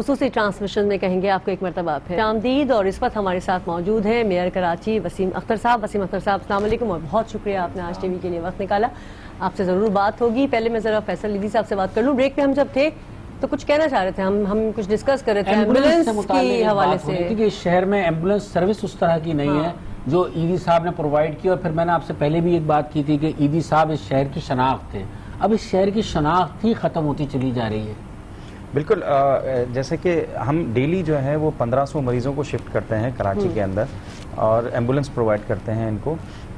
खुसूसी transmission में कहेंगे आपको एक मरतबा फिर आमदीद। और इस वक्त हमारे साथ मौजूद हैं मेयर कराची वसीम अख्तर साहब। वसीम अख्तर साहब अस्सलाम वालेकुम और बहुत शुक्रिया आपने आज टीवी के लिए वक्त निकाला। आपसे ज़रूर बात होगी। पहले मैं ज़रा फैसल लीदी साहब से बात कर लूँ। ब्रेक पे हम जब थे तो कुछ कहना चाह रहे थे, हम कुछ डिस्कस कर रहे थे एम्बुलेंस के हवाले से कि शहर में एम्बुलेंस सर्विस उस तरह की नहीं है जो ईदी साहब ने प्रोवाइड की। और फिर मैंने आपसे पहले भी एक बात की थी कि ईदी साहब इस शहर की शनाख्त थे, अब इस शहर की शनाख्त ही खत्म होती चली जा रही है। बिल्कुल, जैसे कि हम डेली जो है वो 1500 मरीजों को शिफ्ट करते हैं कराची के अंदर और एम्बुलेंस प्रोवाइड करते हैं इनको।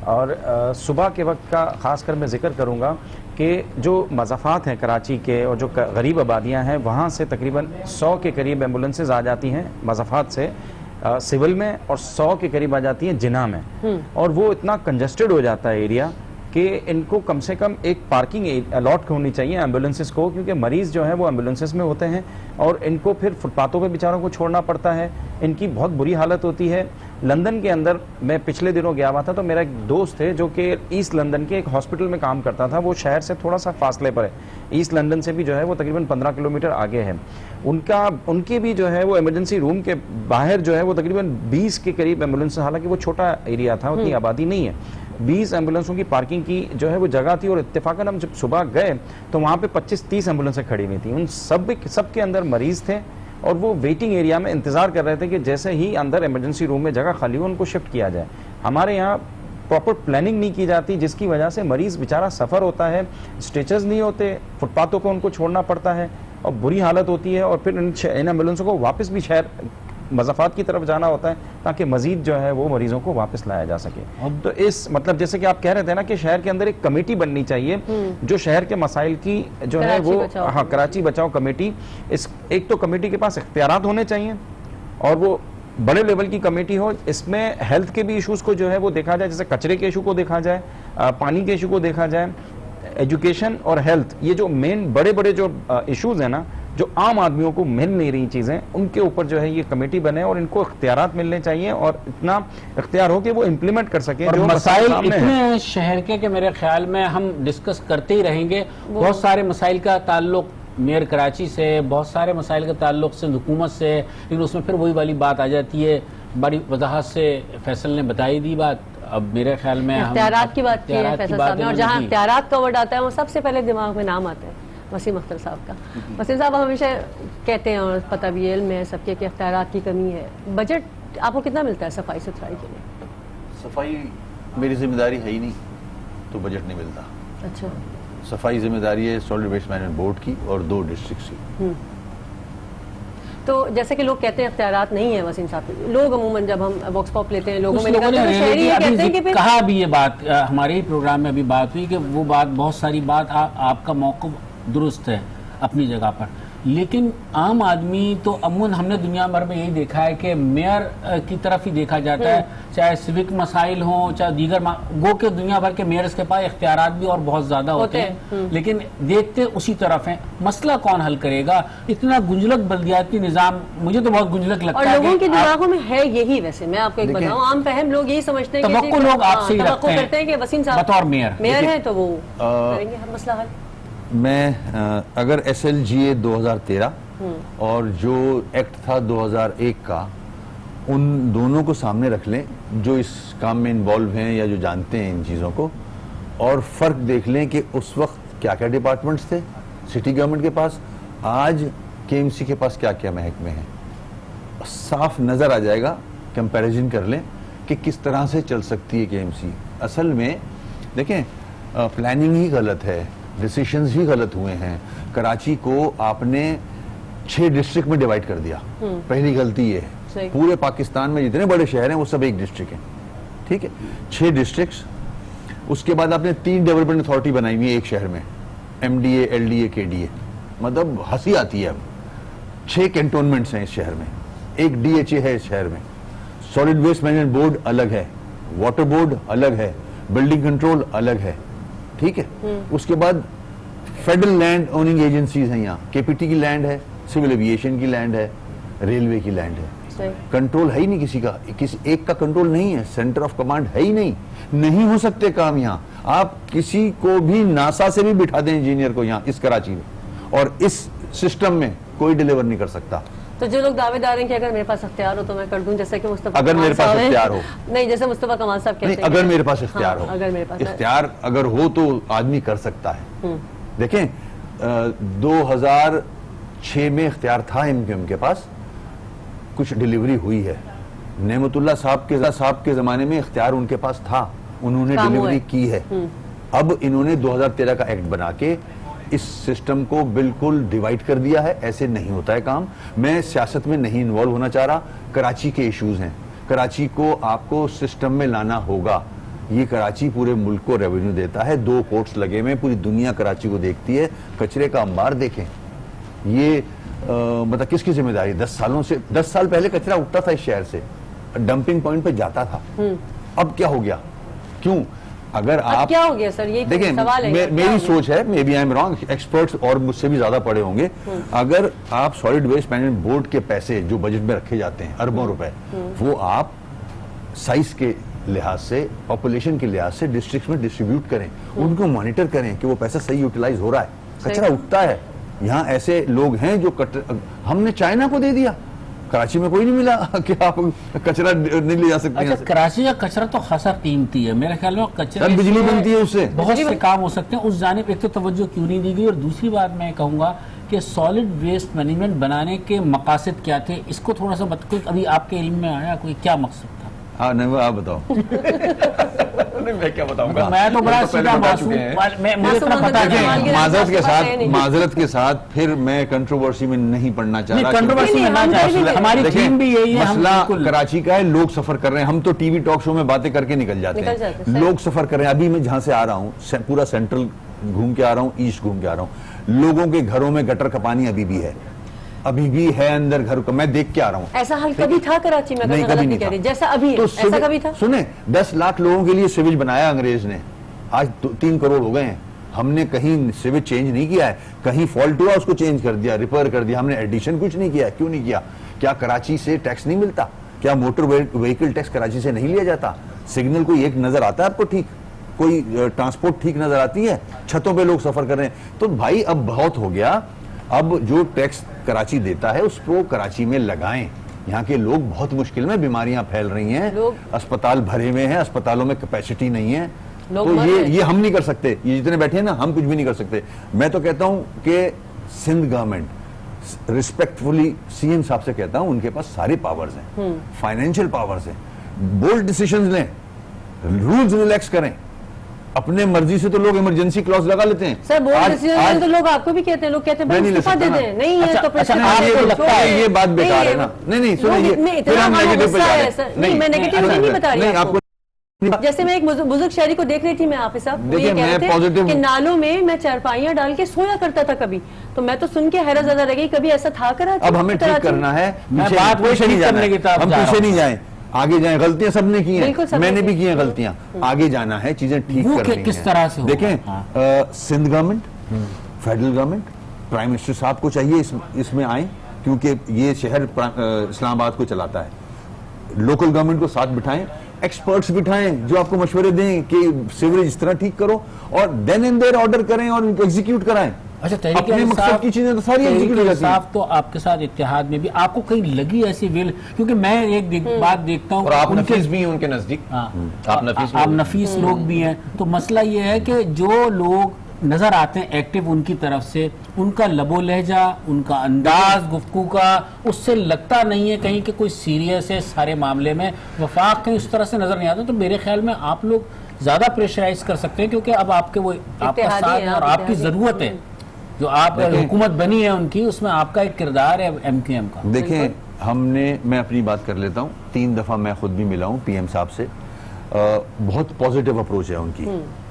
और सुबह के वक्त का खासकर मैं जिक्र करूंगा कि जो मज़ाफ़ात हैं कराची के और जो गरीब आबादियां हैं वहाँ से तकरीबन 100 के करीब एम्बुलेंसेज आ जाती हैं मज़ाफ़ात से सिविल में, और 100 के करीब आ जाती हैं जिना में। और वो इतना कंजस्टेड हो जाता है एरिया कि इनको कम से कम एक पार्किंग अलॉट होनी चाहिए एम्बुलेंसेस को, क्योंकि मरीज जो है वो एम्बुलेंसेस में होते हैं और इनको फिर फुटपाथों पे बेचारों को छोड़ना पड़ता है। इनकी बहुत बुरी हालत होती है। लंदन के अंदर मैं पिछले दिनों गया हुआ था, तो मेरा एक दोस्त है जो कि ईस्ट लंदन के एक हॉस्पिटल में काम करता था। वो शहर से थोड़ा सा फासले पर है, ईस्ट लंदन से भी जो है वो तकरीबन 15 किलोमीटर आगे है। उनके भी जो है वो इमरजेंसी रूम के बाहर जो है वो तकरीबन 20 के करीब एम्बुलेंस, हालांकि वो छोटा एरिया था, उतनी आबादी नहीं है, 20 एम्बुलेंसों की पार्किंग की जो है वो जगह थी। और इत्तेफाकन हम जब सुबह गए तो वहाँ पे 25-30 एम्बुलेंसें खड़ी हुई थी। उन सब के अंदर मरीज थे और वो वेटिंग एरिया में इंतजार कर रहे थे कि जैसे ही अंदर इमरजेंसी रूम में जगह खाली हो उनको शिफ्ट किया जाए। हमारे यहाँ प्रॉपर प्लानिंग नहीं की जाती, जिसकी वजह से मरीज बेचारा सफ़र होता है, स्ट्रेचर्स नहीं होते, फुटपाथों पर उनको छोड़ना पड़ता है और बुरी हालत होती है। और फिर इन एम्बुलेंसों को वापस भी शहर मज़ाफ़ात की तरफ जाना होता है ताकि मजीद जो है वो मरीजों को वापस लाया जा सके। तो इस मतलब जैसे कि आप कह रहे थे ना कि शहर के अंदर एक कमेटी बननी चाहिए जो शहर के मसाइल की जो है वो कराची बचाओ कमेटी। इस एक तो कमेटी के पास इख्तियारात होने चाहिए और वो बड़े लेवल की कमेटी हो। इसमें हेल्थ के भी इशूज को जो है वो देखा जाए, जैसे कचरे के इशू को देखा जाए, पानी के इशू को देखा जाए, एजुकेशन और हेल्थ, ये जो मेन बड़े बड़े जो इशूज हैं ना, जो आम आदमियों को मिल नहीं रही चीजें, उनके ऊपर जो है ये कमेटी बने और इनको इख्तियारात मिलने चाहिए और इतना इख्तियार हो कि वो इम्प्लीमेंट कर सके। जो मसाइल इतने हैं शहर के मेरे ख्याल में हम डिस्कस करते ही रहेंगे। बहुत सारे मसाइल का ताल्लुक मेयर कराची से, बहुत सारे मसाइल का ताल्लुक सिंध हुकूमत से, लेकिन उसमें फिर वही वाली बात आ जाती है। बड़ी वजाहत से फैसल ने बताई दी बात। अब मेरे ख्याल में इख्तियारात की बात की है फैसल साहब ने, और जहाँ इख्तियारात का वर्ड आता है वो सबसे पहले दिमाग में नाम आता है वसीम अख्तर साहब का। वसीम साहब हमेशा कहते हैं और पता भी इल्म है सबके कि इख्तियारात की कमी है। बजट आपको कितना मिलता है सफाई सुथराई के लिए? सफाई मेरी जिम्मेदारी है ही नहीं तो बजट नहीं मिलता। अच्छा, सफाई जिम्मेदारी है सॉलिड वेस्ट मैनेजमेंट बोर्ड की और 2 डिस्ट्रिक्ट की। तो जैसे कि लोग कहते हैं इख्तियारात नहीं है वसीम साहब, लोग अमूमन जब हम वॉक्स पॉप लेते हैं लोगों में कहते हैं कि फिर कहा भी ये बात हमारे ही प्रोग्राम में अभी बात हुई कि वो बात बहुत सारी बात आपका मौक़िफ़ दुरुस्त है अपनी जगह पर, लेकिन आम आदमी तो अमूमन हमने दुनिया भर में यही देखा है कि मेयर की तरफ ही देखा जाता है, चाहे सिविक मसाइल हों चाहे दीगर गो के दुनिया भर के मेयर्स के पास इख्तियारात भी और बहुत ज्यादा होते हैं, लेकिन देखते उसी तरफ हैं। मसला कौन हल करेगा? इतना गुंजलक बल्दियाती निज़ाम मुझे तो बहुत गुंजलक लगता है। और लोगों के दिमागों में है यही। वैसे मैं आपको एक बताऊं, आम फहम लोग यही समझते हैं कि लोग आपसे करते हैं कि वसीम साहब बतौर मेयर है तो वो करेंगे हर मसला हल। मैं अगर SLGA 2013 और जो एक्ट था 2001 का, उन दोनों को सामने रख लें जो इस काम में इन्वॉल्व हैं या जो जानते हैं इन चीज़ों को, और फ़र्क देख लें कि उस वक्त क्या क्या डिपार्टमेंट्स थे सिटी गवर्नमेंट के पास, आज KMC के पास क्या क्या महकमे हैं, साफ नज़र आ जाएगा। कंपैरिजन कर लें कि किस तरह से चल सकती है KMC। असल में देखें, प्लानिंग ही गलत है, डिसीजंस ही गलत हुए हैं। कराची को आपने 6 डिस्ट्रिक्ट में डिवाइड कर दिया, पहली गलती ये है। पूरे पाकिस्तान में जितने बड़े शहर हैं वो सब एक डिस्ट्रिक्ट है, ठीक है, 6 डिस्ट्रिक्ट्स। उसके बाद आपने 3 डेवलपमेंट अथॉरिटी बनाई हुई है एक शहर में, MDA, LDA, KDA, मतलब हंसी आती है। अब 6 कैंटोनमेंट्स हैं इस शहर में, एक DHA है इस शहर में, सॉलिड वेस्ट मैनेजमेंट बोर्ड अलग है, वाटर बोर्ड अलग है, बिल्डिंग कंट्रोल अलग है, ठीक है। उसके बाद फेडरल लैंड ओनिंग एजेंसीज हैं, यहाँ KPT की लैंड है, सिविल एविएशन की लैंड है, रेलवे की लैंड है। कंट्रोल है ही नहीं किसी का, किसी एक का कंट्रोल नहीं है, सेंटर ऑफ कमांड है ही नहीं हो सकते काम यहाँ। आप किसी को भी नासा से भी बिठा दें इंजीनियर को यहाँ इस कराची में, और इस सिस्टम में कोई डिलीवर नहीं कर सकता। तो जो लोग दावेदार हैं कि अगर मेरे पास इख्तियार हो तो मैं कर दूं, जैसे कि मुस्तफा अगर मेरे पास इख्तियार हो, नहीं जैसे मुस्तफा कमाल साहब कहते नहीं, हैं अगर मेरे पास इख्तियार हो, अगर मेरे पास इख्तियार अगर हो तो आदमी कर सकता है। देखें 2006 में इख्तियार था एमक्यूएम के पास, कुछ डिलीवरी हुई है। नेमतुल्लाह साहब के जमाने में इख्तियार उनके पास था, उन्होंने डिलीवरी की है। अब इन्होंने 2013 का एक्ट बना के इस सिस्टम को बिल्कुल डिवाइड कर दिया है। ऐसे नहीं होता है काम। मैं सियासत में नहीं इन्वॉल्व होना चाह रहा। कराची के इश्यूज हैं, कराची को आपको सिस्टम में लाना होगा। ये कराची पूरे मुल्क को रेवेन्यू देता है, 2 पोर्ट्स लगे हुए, पूरी दुनिया कराची को देखती है। कचरे का अंबार देखें, ये मतलब किसकी जिम्मेदारी? 10 साल पहले कचरा उठता था इस शहर से, डंपिंग पॉइंट पे जाता था। अब क्या हो गया? क्यों? अगर आप क्या हो गया सर? ये देखें, सवाल है। मेरी सोच है, maybe I am wrong, experts और मुझसे भी ज्यादा पढ़े होंगे। अगर आप सॉलिड वेस्ट मैनेजमेंट बोर्ड के पैसे जो बजट में रखे जाते हैं अरबों रुपए, वो आप साइज के लिहाज से, पॉपुलेशन के लिहाज से डिस्ट्रिक्ट में डिस्ट्रीब्यूट करें, उनको मॉनिटर करें कि वो पैसा सही यूटिलाइज हो रहा है। कचरा उठता है, यहाँ ऐसे लोग हैं जो हमने चाइना को दे दिया, कराची में कोई नहीं मिला कि आप कचरा नहीं ले जा सकते। अच्छा, कराची का कचरा तो खासा कीमती है मेरे ख्याल में, कचरा बिजली बनती है उससे, बहुत से काम हो सकते हैं। उस जानिब एक तो तवज्जो क्यों नहीं दी गई, और दूसरी बात मैं कहूंगा कि सॉलिड वेस्ट मैनेजमेंट बनाने के मकासद क्या थे, इसको थोड़ा सा बताओ। अभी आपके इल्म में आया कोई क्या मकसद था? हाँ नहीं, आप बताओ। नहीं, मैं क्या बताऊंगा? मैं तो बड़ा सीधा मासूम, मुझे इतना पता है। माजरत के साथ फिर मैं कंट्रोवर्सी में नहीं पढ़ना चाह रहा। कंट्रोवर्सी में ना जाए, हमारी टीम भी यही है। मसला कराची का है, लोग सफर कर रहे हैं। हम तो टीवी टॉक शो में बातें करके निकल जाते हैं, लोग सफर कर रहे हैं। अभी मैं जहां से आ रहा हूँ, पूरा सेंट्रल घूम के आ रहा हूँ, ईस्ट घूम के आ रहा हूँ, लोगों के घरों में गटर का पानी अभी भी है, अभी भी है अंदर घर को। मैं देख के आ रहा हूँ। ऐसा हाल कभी था कराची में? नहीं, कभी नहीं था। जैसा अभी तो ऐसा कभी था? सुने, 10 लाख लोगों के लिए सिविज बनाया अंग्रेज ने, आज 3 करोड़ हो गए हैं। हमने कहीं सिविज चेंज नहीं किया है, कहीं फॉल्ट हुआ उसको चेंज कर दिया, रिपेयर कर दिया, हमने एडिशन कुछ नहीं किया। क्यों नहीं किया? क्या कराची से टैक्स नहीं मिलता? क्या मोटर व्हीकल टैक्स कराची से नहीं लिया जाता? सिग्नल कोई एक नजर आता है आपको ठीक? कोई ट्रांसपोर्ट ठीक नजर आती है? छतों पे लोग सफर कर रहे हैं। तो भाई अब बहुत हो गया, अब जो टैक्स कराची देता है उसको कराची में लगाएं। यहाँ के लोग बहुत मुश्किल में, बीमारियां फैल रही हैं, अस्पताल भरे हुए हैं, अस्पतालों में कैपेसिटी नहीं है। तो ये हम नहीं कर सकते, ये जितने बैठे हैं ना, हम कुछ भी नहीं कर सकते। मैं तो कहता हूं कि सिंध गवर्नमेंट रिस्पेक्टफुली सीएम साहब से कहता हूं, उनके पास सारे पावर्स हैं, फाइनेंशियल पावर्स हैं, बोल्ड डिसीजंस लें, रूल्स रिलैक्स करें। अपने मर्जी से तो लोग इमरजेंसी क्लॉज लगा लेते हैं। सर बोल्ड डिसीजन तो लोग आपको भी कहते हैं, लोग कहते हैं भाई इस्तीफा दे दें। नहीं है तो आपको लगता है ये बात बेकार है ना? नहीं सुनिए, फिर हम नेगेटिव पे जा रहे हैं। नहीं, मैं नेगेटिव नहीं बता रही आपको। जैसे मैं एक बुजुर्ग शहरी को देख रही थी, मैं आप साहब, वो ये देखिए, कह रहे थे कि नालों में मैं चारपाइयां डाल के सोया करता था कभी, तो मैं तो सुन के हैरत ज़्यादा रह गई, कभी ऐसा था कराची? अब हमें ठीक करना है, बात पीछे नहीं जाना है, हम पीछे नहीं जाए, आगे जाएं। गलतियां सबने की हैं, मैंने भी की हैं गलतियां, आगे जाना है, चीजें ठीक करनी है। किस तरह से देखें, Sindh government, federal government, prime minister साहब को चाहिए इसमें आए, क्योंकि ये शहर इस्लामाबाद को चलाता है। लोकल गवर्नमेंट को साथ बिठाएं, एक्सपर्ट्स बिठाएं जो आपको मशवरे दें कि सीवरेज इस तरह ठीक करो, और देन एंड देयर ऑर्डर करें और उनको एग्जीक्यूट कराएं। अच्छा, अपने मकसद की चीजें तो सारी एग्जीक्यूट हो जाती हैं। तो आपके साथ इत्तेहाद में भी आपको कहीं लगी ऐसी वेल? क्योंकि मैं एक बात देखता हूँ, और आप नफीस भी हैं उनके नजदीक, आप नफीस लोग भी हैं, तो मसला ये है कि जो लोग नजर आते हैं एक्टिव उनकी तरफ से, उनका लबो लहजा, उनका अंदाज गुफ्तगू का, उससे लगता नहीं है कहीं कि कोई सीरियस है सारे मामले में, वफाक कहीं उस तरह से नजर नहीं आता। तो मेरे ख्याल में आप लोग ज्यादा प्रेशराइज कर सकते हैं, क्योंकि अब आपके वो आपका साथ है और आपकी जरूरत है, जो आप हुकूमत बनी है उनकी, उसमें आपका एक किरदार है एमक्यूएम का। देखें, मैं अपनी बात कर लेता हूँ, 3 दफा मैं खुद भी मिला हूँ पीएम साहब से, बहुत पॉजिटिव अप्रोच है उनकी,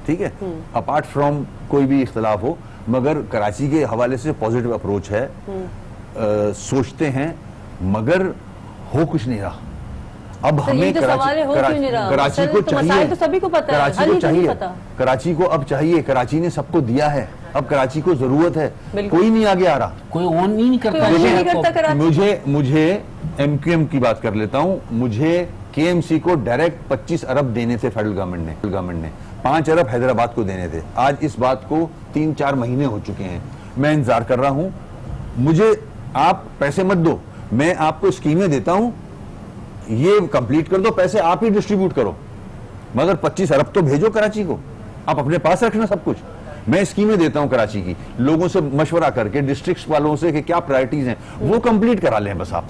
ठीक है, अपार्ट फ्रॉम कोई भी इख्तलाफ हो, मगर कराची के हवाले से पॉजिटिव अप्रोच है। सोचते हैं मगर हो कुछ नहीं रहा। अब हमें कराची को चाहिए, तो सभी को पता है, कराची को चाहिए, कराची को अब चाहिए, कराची ने सबको दिया है, अब कराची को जरूरत है, कोई नहीं आगे आ रहा, कोई ओन ही नहीं करता। मुझे एमक्यूएम की बात कर लेता हूँ, मुझे केएमसी को डायरेक्ट 25 अरब देने थे फेडरल गवर्नमेंट ने 5 अरब हैदराबाद को देने थे। आज इस बात को 3-4 महीने हो चुके हैं, मैं इंतजार कर रहा हूं। मुझे आप पैसे मत दो, मैं आपको स्कीमें देता हूं, ये कंप्लीट कर दो, पैसे आप ही डिस्ट्रीब्यूट करो, मगर 25 अरब तो भेजो कराची को, आप अपने पास रखना सब कुछ। मैं स्कीमें देता हूं कराची की, लोगों से मशवरा करके, डिस्ट्रिक्ट वालों से कि क्या प्रायोरिटीज हैं, वो कंप्लीट करा लें बस आप,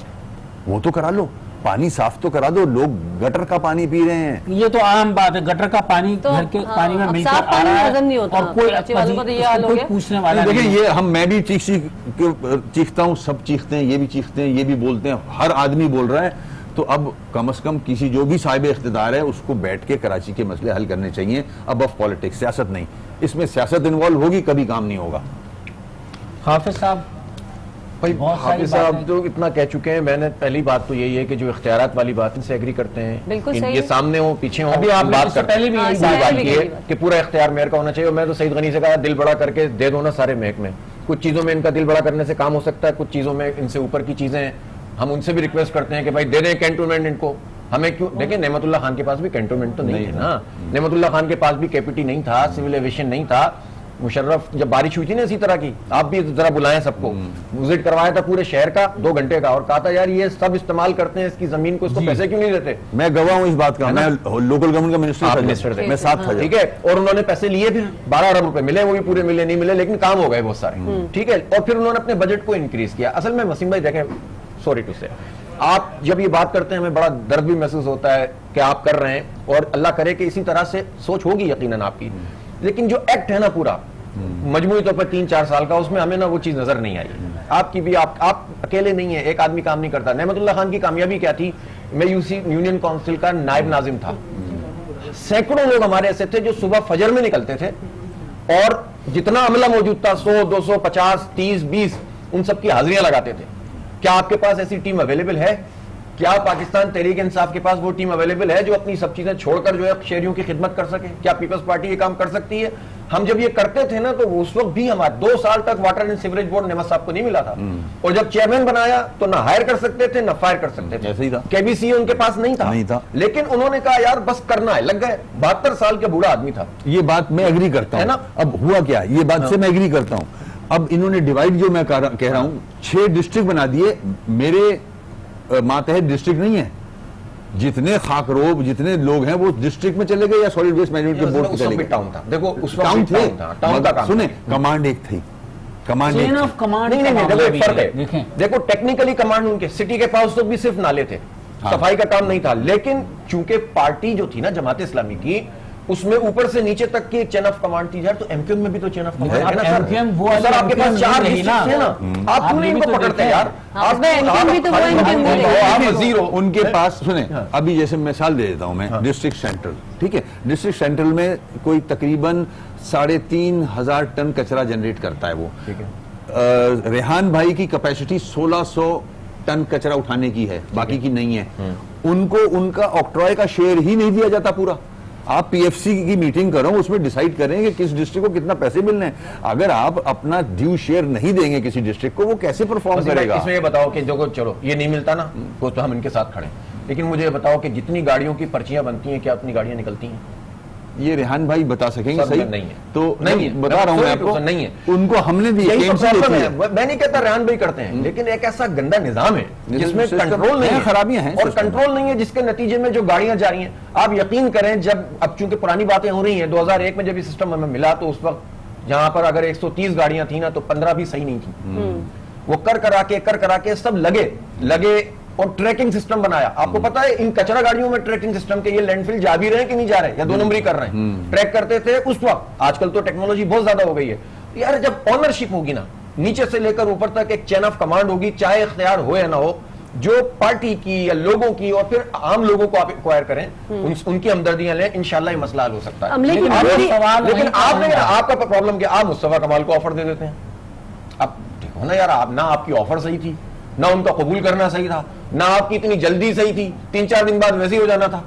वो तो करा लो, पानी साफ तो करा दो। लोग गटर का पानी पी रहे हैं, ये तो आम बात है, गटर का पानी तो घर के पानी में अब मिलकर साफ आ पानी रहा हजम नहीं है होता। और कोई कराची वालों को तो ये हाल हो कोई गया। पूछने वाला नहीं देखिए है। ये हम, मैं भी चीखता हूं, सब चीखते हैं, ये भी चीखते हैं, ये भी बोलते हैं, हर आदमी बोल रहा है। तो अब कम से कम किसी जो भी साहिब इख्तिदार है उसको बैठ के कराची के मसले हल करने चाहिए, अब ऑफ पॉलिटिक्स, सियासत नहीं। इसमें सियासत इन्वॉल्व होगी, कभी काम नहीं होगा। हाफिज साहब, भाई बहुत सारी हाफिज साहब बातें- तो इतना कह चुके हैं। मैंने पहली बात तो यही है कि जो इख्तियारात वाली बात इनसे एग्री करते हैं, बिल्कुल सही ये है। सामने हो पीछे हो, अभी हम आपने बात इससे करते हैं। पहले भी हाँ, यही इससे बात पहले भी की है यही बात। कि पूरा इख्तियार मेयर का होना चाहिए। और मैं तो सईद गनी से कहा दिल बड़ा करके दे दो ना सारे महकमे। कुछ चीजों में इनका दिल बड़ा करने से काम हो सकता है, कुछ चीजों में इनसे ऊपर की चीजें हैं। हम उनसे भी रिक्वेस्ट करते हैं कि भाई दे दें कैंटोनमेंट इनको। हमें क्यों, देखिए नेमतुल्लाह खान के पास भी कैंटोनमेंट तो नहीं थे ना, नेमतुल्लाह खान के पास भी केपीटी नहीं था, सिविल एविएशन नहीं था। मुशर्रफ जब बारिश हुई थी ना इसी तरह की, आप भी जरा बुलाएं सबको, विजिट करवाया था पूरे शहर का 2 घंटे का, और कहा था यार ये सब इस्तेमाल करते हैं इसकी जमीन को, इसको पैसे क्यों नहीं देते। मैं गवाह हूं इस बात का, है ना? मैं लोकल गवर्नमेंट का मिनिस्टर आप था, मिनिस्टर थे। मैं साथ था। ठीक है, और उन्होंने पैसे लिए, फिर 12 अरब रुपए मिले, वो भी पूरे मिले नहीं मिले, लेकिन काम हो गए बहुत सारे। ठीक है, और फिर उन्होंने अपने बजट को इंक्रीज किया। असल में वसीम भाई देखें, सॉरी टू से, आप जब ये बात करते हैं हमें बड़ा दर्द भी महसूस होता है कि आप कर रहे हैं, और अल्लाह करे कि इसी तरह से सोच होगी यकीनन आपकी, लेकिन जो एक्ट है ना पूरा मजमूई तौर पर 3-4 साल का, उसमें हमें ना वो चीज नजर नहीं आई। आपकी भी आप अकेले नहीं है, एक आदमी काम नहीं करता। नेमतुल्लाह खान की कामयाबी क्या थी, मैं यूसी यूनियन काउंसिल का नायब नाजिम था, सैकड़ों लोग हमारे ऐसे थे जो सुबह फजर में निकलते थे, और जितना अमला मौजूद था 100, 200, 50, 30, 20 उन सबकी हाजिरियां लगाते थे। क्या आपके पास ऐसी टीम अवेलेबल है? क्या पाकिस्तान तहरीक इंसाफ के पास वो टीम अवेलेबल है जो अपनी सब चीजें छोड़कर जो है शहरियों की खिदमत कर सके? क्या पीपल्स पार्टी ये काम कर सकती है? हम जब ये करते थे ना तो उस वक्त भी हमारे 2 साल तक वाटर एंड सीवरेज बोर्ड नेमत साहब को नहीं मिला था, और जब चेयरमैन बनाया तो ना हायर कर सकते थे ना फायर कर सकते थे, ऐसे ही था। केबीसी उनके पास नहीं था, लेकिन उन्होंने कहा यार बस करना है, लग गए। 72 साल का बूढ़ा आदमी था। ये बात मैं एग्री करता है हूं। ना? अब हुआ क्या, ये बात से मैं एग्री करता हूं। अब इन्होंने डिवाइड, जो मैं कह रहा हूं, 6 डिस्ट्रिक्ट बना दिए। मेरे मातहत डिस्ट्रिक्ट नहीं है, जितने खाकरोब जितने लोग हैं वो डिस्ट्रिक्ट में चले गए या सॉलिड वेस्ट मैनेजमेंट के बोर्ड में चले गए। टाउन था, देखो उस वक्त टाउन थे, टाउन का काम सुने, कमांड एक थी, कमांड एक चेन थी। ऑफ कमांड नहीं का नहीं, देखो मामला एक भी फर्क है। है। देखें, देखो टेक्निकली कमांड उनके सिटी के पास तो भी सिर्फ नाले थे, सफाई का काम नहीं था, लेकिन चूंकि पार्टी जो थी ना जमात इस्लामी की, उसमें ऊपर से नीचे तक की एक चेन ऑफ कमांड थी यार। तो एमक्यूएम में भी तो चेन ऑफ कमांड है ना सर। MQM वो सर आपके पास MQM 4 नहीं डिस्ट्रिक्ट है ना, आप क्यों नहीं भी इनको तो पकड़ते देखें। यार? आपने MQM भी तो वो MQM भी आप देखा। जीरो उनके पास सुने, अभी जैसे मिसाल दे देता हूं मैं, डिस्ट्रिक्ट सेंट्रल, ठीक है, डिस्ट्रिक्ट सेंट्रल में कोई तकरीबन 3,500 टन कचरा जनरेट करता है वो। ठीक है, रेहान भाई की कैपेसिटी 1600 टन कचरा उठाने की है, बाकी की नहीं है। उनको उनका ऑक्ट्रॉय का शेयर ही नहीं दिया जाता पूरा। आप पीएफसी की मीटिंग करो, उसमें डिसाइड करें कि किस डिस्ट्रिक्ट को कितना पैसे मिलने हैं। अगर आप अपना ड्यू शेयर नहीं देंगे किसी डिस्ट्रिक्ट को, वो कैसे परफॉर्म करेगा? इसमें ये बताओ कि जो चलो ये नहीं मिलता ना, तो हम इनके साथ खड़े, लेकिन मुझे ये बताओ कि जितनी गाड़ियों की पर्चियां बनती हैं, क्या अपनी गाड़ियां निकलती हैं? ये रेहान भाई बता सकेंगे सब सही? नहीं है। तो नहीं है, बता रहा हूं मैं आपको, नहीं है। उनको हमने दी, यही तो KMC प्रॉब्लम देती है। है। मैं नहीं कहता रेहान भाई करते हैं, लेकिन एक ऐसा गंदा निजाम है जिसमें सिस्टम कंट्रोल नहीं है, है, खराबियां हैं और सिस्टम में। कंट्रोल नहीं है, जिसके नतीजे में जो गाड़ियां जा रही हैं, आप यकीन करें, जब अब चूंकि पुरानी बातें हो रही हैं, 2001 में जब ये सिस्टम हमें मिला तो उस वक्त जहां पर अगर 130 गाड़ियां थी ना तो 15 भी सही नहीं थी। वो कर करा के सब लगे और ट्रैकिंग सिस्टम बनाया। आपको पता है इन कचरा गाड़ियों में ट्रैकिंग सिस्टम के, ये लैंडफिल जा भी रहे हैं कि नहीं जा रहे, या 2 नंबरी कर रहे हैं, ट्रैक करते थे उस वक्त। आजकल तो टेक्नोलॉजी बहुत ज्यादा हो गई है यार। जब ऑनरशिप होगी ना, नीचे से लेकर ऊपर तक एक चेन ऑफ कमांड होगी, चाहे इख्तियार हो या ना हो, जो पार्टी की या लोगों की, और फिर आम लोगों को आप एक्वायर करें, उनकी हमदर्दियां लें, इंशाल्लाह ये मसला हल हो सकता है। लेकिन लेकिन आपने आपका प्रॉब्लम क्या, आप मुस्तफा कमाल को ऑफर दे देते हैं। अब देखो ना यार, आप ना आपकी ऑफर सही थी, ना उनका कबूल करना सही था, ना आपकी इतनी जल्दी सही थी, 3-4 दिन बाद वैसे ही हो जाना था।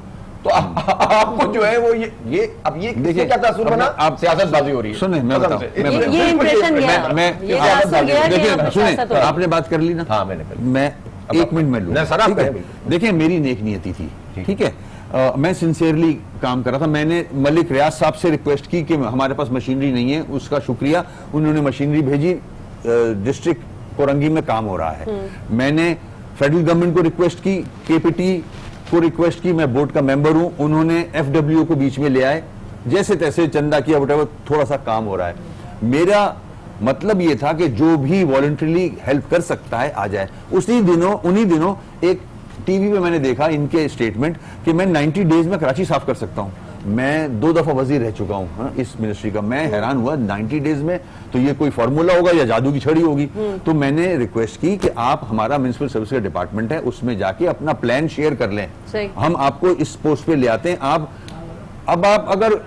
तो आपको जो है वो ये अब ये देखिए, क्या तासुर बना, आप सियासतबाजी हो रही है। सुने, मैं बताऊं, ये इंप्रेशन गया, ये तासुर गया कि देखिए, यहाँ सुने, सियासत हो रही है। आपने बात कर ली ना, हाँ मैंने कर ली। मैं 1 मिनट में लूँ, नहीं, सर, आप ठीक है? कहें बिल्कुल। देखिए, मेरी नेक नियति थी, ठीक है, मैं सिंसियरली काम कर रहा था। मैंने मलिक रियाज साहब से रिक्वेस्ट की कि हमारे पास मशीनरी नहीं है, उसका शुक्रिया, उन्होंने मशीनरी भेजी, डिस्ट्रिक्ट कोरंगी में काम हो रहा है। मैंने फेडरल गवर्नमेंट को रिक्वेस्ट की, केपीटी को रिक्वेस्ट की, मैं बोर्ड का मेंबर हूं, उन्होंने एफडब्ल्यू को बीच में ले आए, जैसे तैसे चंदा किया, वटेवर, थोड़ा सा काम हो रहा है। मेरा मतलब ये था कि जो भी वॉलंटरीली हेल्प कर सकता है आ जाए। उन्हीं दिनों एक टीवी पे मैंने देखा इनके स्टेटमेंट कि मैं 90 डेज में कराची साफ कर सकता हूं। मैं 2 दफा वजीर रह चुका हूं इस मिनिस्ट्री का। मैं हैरान हुआ 90 डेज में, तो ये कोई फॉर्मूला होगा या जादू की छड़ी होगी। तो मैंने रिक्वेस्ट की कि आप हमारा म्युनिसिपल सर्विस का डिपार्टमेंट है, उसमें जाके अपना प्लान शेयर कर लें, हम आपको इस पोस्ट पे ले आते हैं। अब आप अगर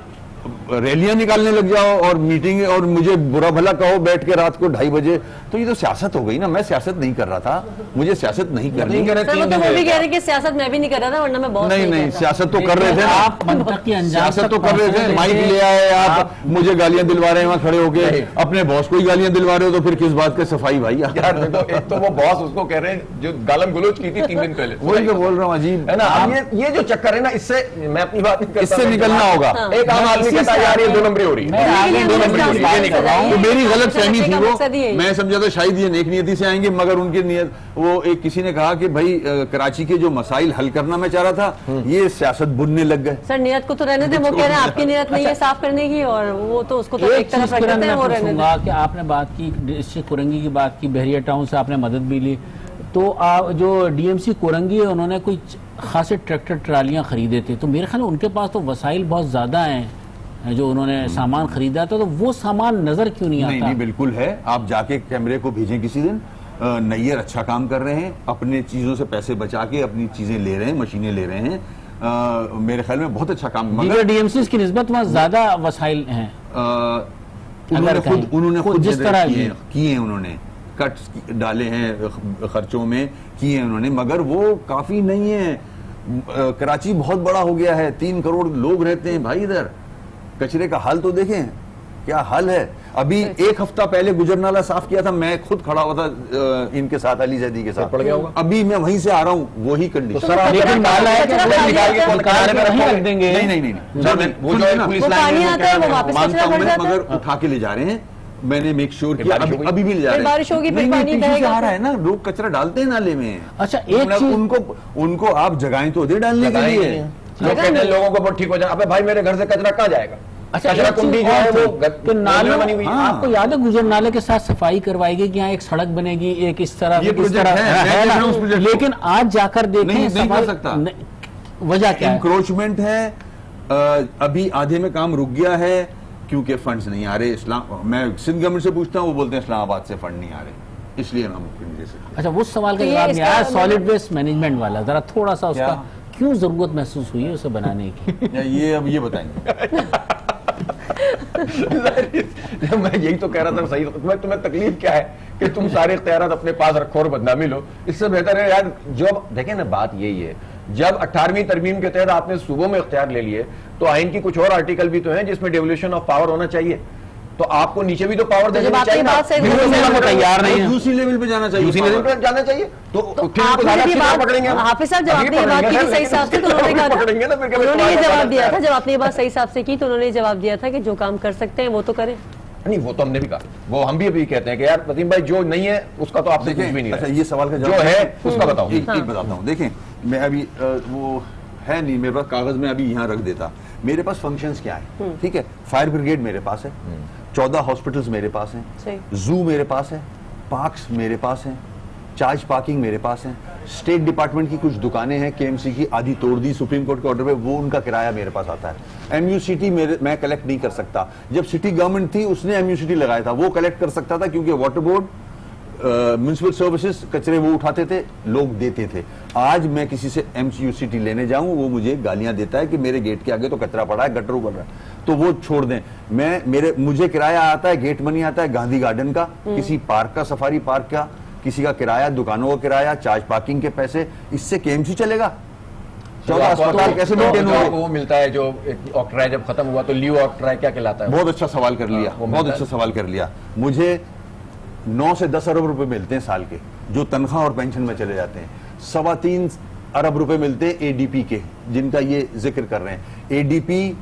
रैलियां निकालने लग जाओ और मीटिंग और मुझे बुरा भला कहो बैठ के रात को 2:30 बजे, तो ये तो सियासत हो गई ना। मैं सियासत नहीं कर रहा था, मुझे सियासत नहीं करनी। सर, वो तो वो भी कह रहे हैं कि सियासत मैं भी नहीं कर रहा था, वरना मैं बहुत नहीं, सियासत तो कर रहे थे आप मंतक की अंजाम सियासत तक तो कर रहे थे। पहुंचने माइक देंगे। ले आए, आप मुझे गालियां दिलवा रहे हैं वहां खड़े होके, अपने बॉस को ही गालियां दिलवा रहे हो, तो फिर किस बात की सफाई भाई? यार देखो, एक तो वो बॉस उसको कह रहे हैं जो गालम गलोच की थी 3 दिन पहले, वही तो बोल रहा हूँ, अजीब है ना। अब ये जो चक्कर है ना, इससे मैं अपनी बात नहीं करता, इससे निकलना होगा। एक आम आदमी कहता है यार ये 2 नंबरी हो रही है, मैं आगे दो नंबरी हो रही है, ये नहीं कर रहा हूं। तो मेरी गलत फहमी थी वो, मकसद ही यही। मैं समझा था शायद ये नेक नियति से आएंगे, मगर उनकी नियत, वो एक किसी ने कहा कि भाई कराची के जो मसाइल हल करना मैं चाह रहा था, ये सियासत बुनने लग गए। सर, नियत को तो रहने दे, वो कह रहे हैं आपकी नियत नहीं है साफ करने की, और वो तो उसको तो एक तरफ रख देते हैं, वो रहने दे। कि आपने बात की डिस्ट्रिक्ट कोरंगी की बात की, बहरिया टाउन से आपने मदद भी ली, तो जो डीएमसी कोरंगी है उन्होंने कोई खासे ट्रैक्टर ट्रालियां खरीदे थे, तो मेरे ख्याल में उनके पास तो वसाइल बहुत ज्यादा हैं, जो उन्होंने सामान खरीदा था, तो वो सामान नजर क्यों नहीं आता? नहीं, बिल्कुल है। आप जाके कैमरे को भेजें किसी दिन। नैयर अच्छा काम कर रहे हैं, अपने चीजों से पैसे बचा के अपनी चीजें ले रहे हैं, मशीनें ले रहे हैं। मेरे ख्याल में बहुत अच्छा काम, मगर डीएमसी की निस्बत वहाँ ज्यादा वसाइल हैं। उन्होंने खुद जिस तरह किए हैं, उन्होंने कट डाले हैं खर्चों में, किए हैं उन्होंने, मगर वो काफी नहीं है। कराची बहुत बड़ा हो गया है, 3 करोड़ लोग रहते हैं भाई इधर। कचरे का हाल तो देखें, क्या हाल है। अभी 1 हफ्ता पहले गुजरनाला साफ किया था, मैं खुद खड़ा हुआ था इनके साथ, अली जैदी के साथ। पड़ गया होगा। अभी मैं वहीं से आ रहा हूँ, वही कंडीशन। लेकिन नाला है कि वो निकाल के किनारे पे नहीं रख देंगे। नहीं, वो जो है पुलिस लाइन पानी आता है वो वापस मानता हूं कचरा भर मैं, जाता है। मगर उठा के ले जा रहे हैं। मैंने मेक श्योर किया, अभी भी ले जा रहे हैं। बारिश होगी, फिर नहीं, पानी पीछे से बहेगा। आ रहा है ना, लोग कचरा डालते हैं नाले में। अच्छा, एक चीज उनको आप जगहें तो दे डालने के लिए। जो कहते हैं लोगों को बहुत ठीक हो जाए, अबे भाई मेरे घर से कचरा कहाँ जाएगा? अच्छा, कचरा एक चीज कुंडी जो और है थी, वो तो नाले बनी हुई है। हाँ। आपको याद है गुजर नाले के साथ सफाई करवाई गई कि यहाँ एक सड़क बनेगी, एक इस तरह ये इस प्रोजेक्ट तरह है, मैं देख ना? रहा हूं उस प्रोजेक्ट को। लेकिन आज जाकर देखें नहीं कर सफाई- सकता। वजह क्या है? इंक्रोचमेंट है। अभी आधे में काम रुक गया है क्योंकि फंड्स नहीं आ रहे। मैं सिंध गवर्नमेंट से पूछता हूँ, वो बोलते हैं इस्लामाबाद से फंड नहीं आ रहे, इसलिए हम नहीं दे सकते। अच्छा, वो सवाल का तो ये जवाब नहीं आया। इसका- सॉलिड वेस्ट मैनेजमेंट वाला जरा थोड़ा सा उसका क्या? क्यों जरूरत महसूस हुई है उसे बनाने की? या ये अब ये बताएंगे। मैं यही तो कह रहा था, सही तुम्हें तकलीफ क्या है कि तुम सारे इख्तियारात अपने पास रखो और बदनामी लो? इससे बेहतर है यार, जो देखें ना, बात यही है, जब 18वीं तरमीम के तहत आपने सूबों में इख्तियार ले लिए, तो आइन की कुछ और आर्टिकल भी तो हैं जिसमें डेवोल्यूशन ऑफ पावर होना चाहिए, तो आपको नीचे भी तो पावर देनी जब आपकी चाहिए ना। बात सही बिल्कुल है, वो तैयार नहीं है, दूसरी लेवल पे जाना चाहिए, दूसरी लेवल पर जाना चाहिए, तो फिर उनको आपने ज्यादा भी अच्छी तरह बात- पकड़ेंगे हम। हाफिज साहब, जब अभी आपने ये बात की पकड़ेंगे, थी सही हिसाब से, तो उन्होंने कहा था, पकड़ेंगे ना, फिर कभी उन्होंने ये तुम्हारा जवाब दिया पता था, है। जब आपने ये बात सही हिसाब से की तो उन्होंने ये जवाब दिया था कि जो काम कर सकते हैं वो तो करें। नहीं, वो तो हमने भी कहा, वो हम भी अभी कहते हैं कि यार वसीम भाई जो नहीं है उसका तो आपसे कुछ भी नहीं अच्छा, है, ये सवाल का जो जवाब है उसका बताओ। एक बताता हूँ। देखें, मैं अभी वो है नहीं मेरे पास कागज में, अभी यहाँ रख देता। मेरे पास फंक्शंस क्या है, ठीक है। फायर ब्रिगेड मेरे पास है, 14 हॉस्पिटल्स मेरे पास हैं, जू मेरे पास है, पार्क्स मेरे पास हैं, चार्ज पार्किंग मेरे पास है, स्टेट डिपार्टमेंट की कुछ दुकानें हैं, केएमसी की आधी तोड़ दी सुप्रीम कोर्ट के ऑर्डर पे, वो उनका किराया मेरे पास आता है। एमयूसीटी मैं कलेक्ट नहीं कर सकता। जब सिटी गवर्नमेंट थी उसने एमयूसीटी लगाया था, वो कलेक्ट कर सकता था क्योंकि वाटर बोर्ड, म्युनिसिपल सर्विसेज, कचरे वो उठाते थे, लोग देते थे। आज मैं किसी से एमयूसीटी लेने जाऊं, वो मुझे गालियां देता है कि मेरे गेट के आगे तो कचरा पड़ा है, गटर उबल रहा है, तो वो छोड़ दें। मुझे किराया आता है, गेट मनी आता है गांधी गार्डन का, किसी पार्क का, सफारी पार्क का, किसी का किराया, दुकानों का किराया, चार्ज पार्किंग के पैसे, इससे केएमसी चलेगा? 14 अस्पताल कैसे मेंटेन होंगे? वो मिलता है जो ऑक्ट्राय जब खत्म हुआ तो लीव ऑक्ट्राय क्या कहलाता है? बहुत अच्छा सवाल कर लिया, वो बहुत मिलता अच्छा सवाल कर लिया। मुझे 9 से 10 अरब रुपए मिलते हैं साल के, जो तनख्वाह और पेंशन में चले जाते हैं। 3.25 अरब रुपए मिलते हैं एडीपी के, जिनका ये जिक्र कर रहे हैं। एडीपी,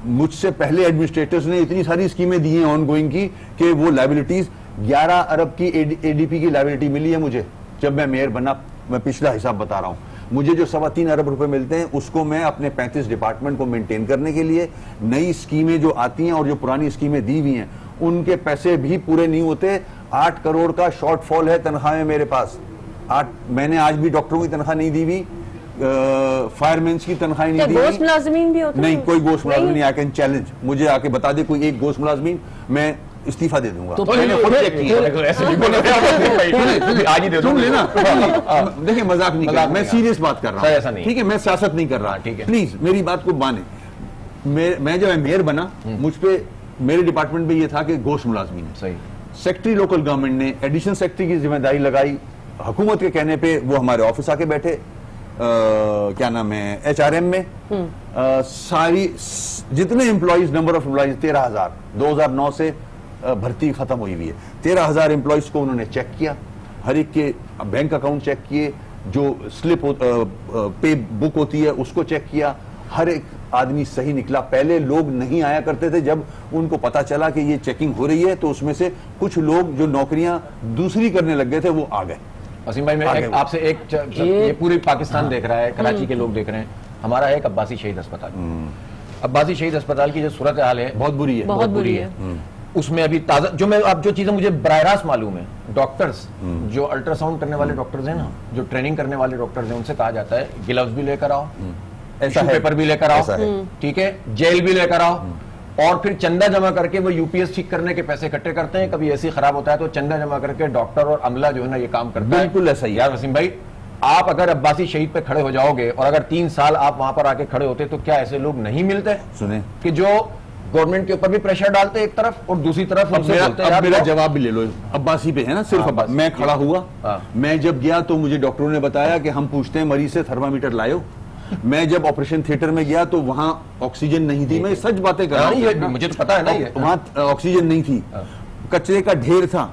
मुझसे पहले एडमिनिस्ट्रेटर्स ने इतनी सारी स्कीमें दी हैं ऑन गोइंग की कि वो लायबिलिटीज 11 अरब की एडीपी की लायबिलिटी मिली है मुझे जब मैं मेयर बना मैं पिछला हिसाब बता रहा हूँ, मुझे जो 3.25 अरब रुपए मिलते हैं उसको मैं अपने 35 डिपार्टमेंट को मेंटेन करने के लिए, नई स्कीमें जो आती हैं और जो पुरानी स्कीमें दी हुई हैं उनके पैसे भी पूरे नहीं होते। 8 करोड़ का शॉर्टफॉल है तनख्वाह में मेरे पास। मैंने आज भी डॉक्टरों की तनख्वाह नहीं दी हुई, फायरमैन्स की तनख्वाह नहीं दी गोश्त मुलाजमीन भी होते नहीं, हैं? कोई गोश्त मुलाजमीन नहीं। आई कैन चैलेंज, मुझे आके बता दे कोई एक गोश्त मुलाजमीन, मैं इस्तीफा दे दूंगा। तो मैंने खुद चेक किया। ऐसे नहीं बोल रहे, आज ही दे दो। सुन लेना, देखिए मजाक नहीं कर रहा, मैं सीरियस बात कर रहा सर, हूँ, ऐसा नहीं। ठीक है, मैं सियासत नहीं कर रहा, ठीक है। प्लीज मेरी बात को माने। मैं जब मेयर बना, मुझ पे मेरे डिपार्टमेंट में ये था कि गोश्त मुलाजमीन है। सही। सेक्रेटरी लोकल गवर्नमेंट ने एडिशनल सेक्रेटरी की जिम्मेदारी लगाई, हुकूमत के कहने पे वो हमारे ऑफिस आके बैठे, क्या नाम है, HRM में सारी जितने एम्प्लॉइज, नंबर ऑफ एम्प्लॉइज 13,000, 2009 से भर्ती खत्म हुई हुई है। 13,000 एम्प्लॉइज को उन्होंने चेक किया, हर एक के बैंक अकाउंट चेक किए, जो स्लिप पे बुक होती है उसको चेक किया, हर एक आदमी सही निकला। पहले लोग नहीं आया करते थे, जब उनको पता चला कि ये चेकिंग हो रही है तो उसमें से कुछ लोग जो नौकरियां दूसरी करने लग गए थे वो आ गए। वसीम भाई, मैं आपसे ये पूरी पाकिस्तान देख रहा है, कराची के लोग देख रहे हैं, हमारा है एक अब्बासी शहीद अस्पताल। अब्बासी शहीद अस्पताल की जो सूरत हाल है बहुत बुरी है, बहुत बुरी है। उसमें अभी ताजा जो चीजें मुझे बराह रास्त मालूम है, डॉक्टर्स जो अल्ट्रासाउंड करने वाले डॉक्टर्स हैं ना, जो ट्रेनिंग करने वाले डॉक्टर्स हैं, उनसे कहा जाता है ग्लव्स भी लेकर आओ, ऐसा है, पेपर भी लेकर ऐसा आओ, है। ठीक है, जेल भी लेकर आओ, और फिर चंदा जमा करके वो यूपीएस ठीक करने के पैसे इकट्ठे करते हैं। कभी ऐसी खराब होता है तो चंदा जमा करके डॉक्टर और अमला जो है ना ये काम करता है। बिल्कुल ऐसा ही है। यार वसीम भाई, आप अगर अब्बासी शहीद पे खड़े हो जाओगे और अगर 3 साल आप वहां पर आके खड़े होते तो क्या ऐसे लोग नहीं मिलते सुने कि जो गवर्नमेंट के ऊपर भी प्रेशर डालते एक तरफ और दूसरी तरफ अब उनसे मेरा, बोलते हैं, अब यार मेरा लो। जवाब भी ले लो, अब्बासी पे है ना, सिर्फ हाँ, अब्बासी। मैं खड़ा हुआ, हाँ। मैं जब गया तो मुझे डॉक्टरों ने बताया कि हम पूछते हैं मरीज से थर्मामीटर लायो। मैं जब ऑपरेशन थिएटर में गया तो वहां ऑक्सीजन नहीं थी, मैं सच बातें कर रहा हाँ, ये हूं, मुझे तो पता है ना ये। वहां ऑक्सीजन नहीं थी, कचरे का ढेर था,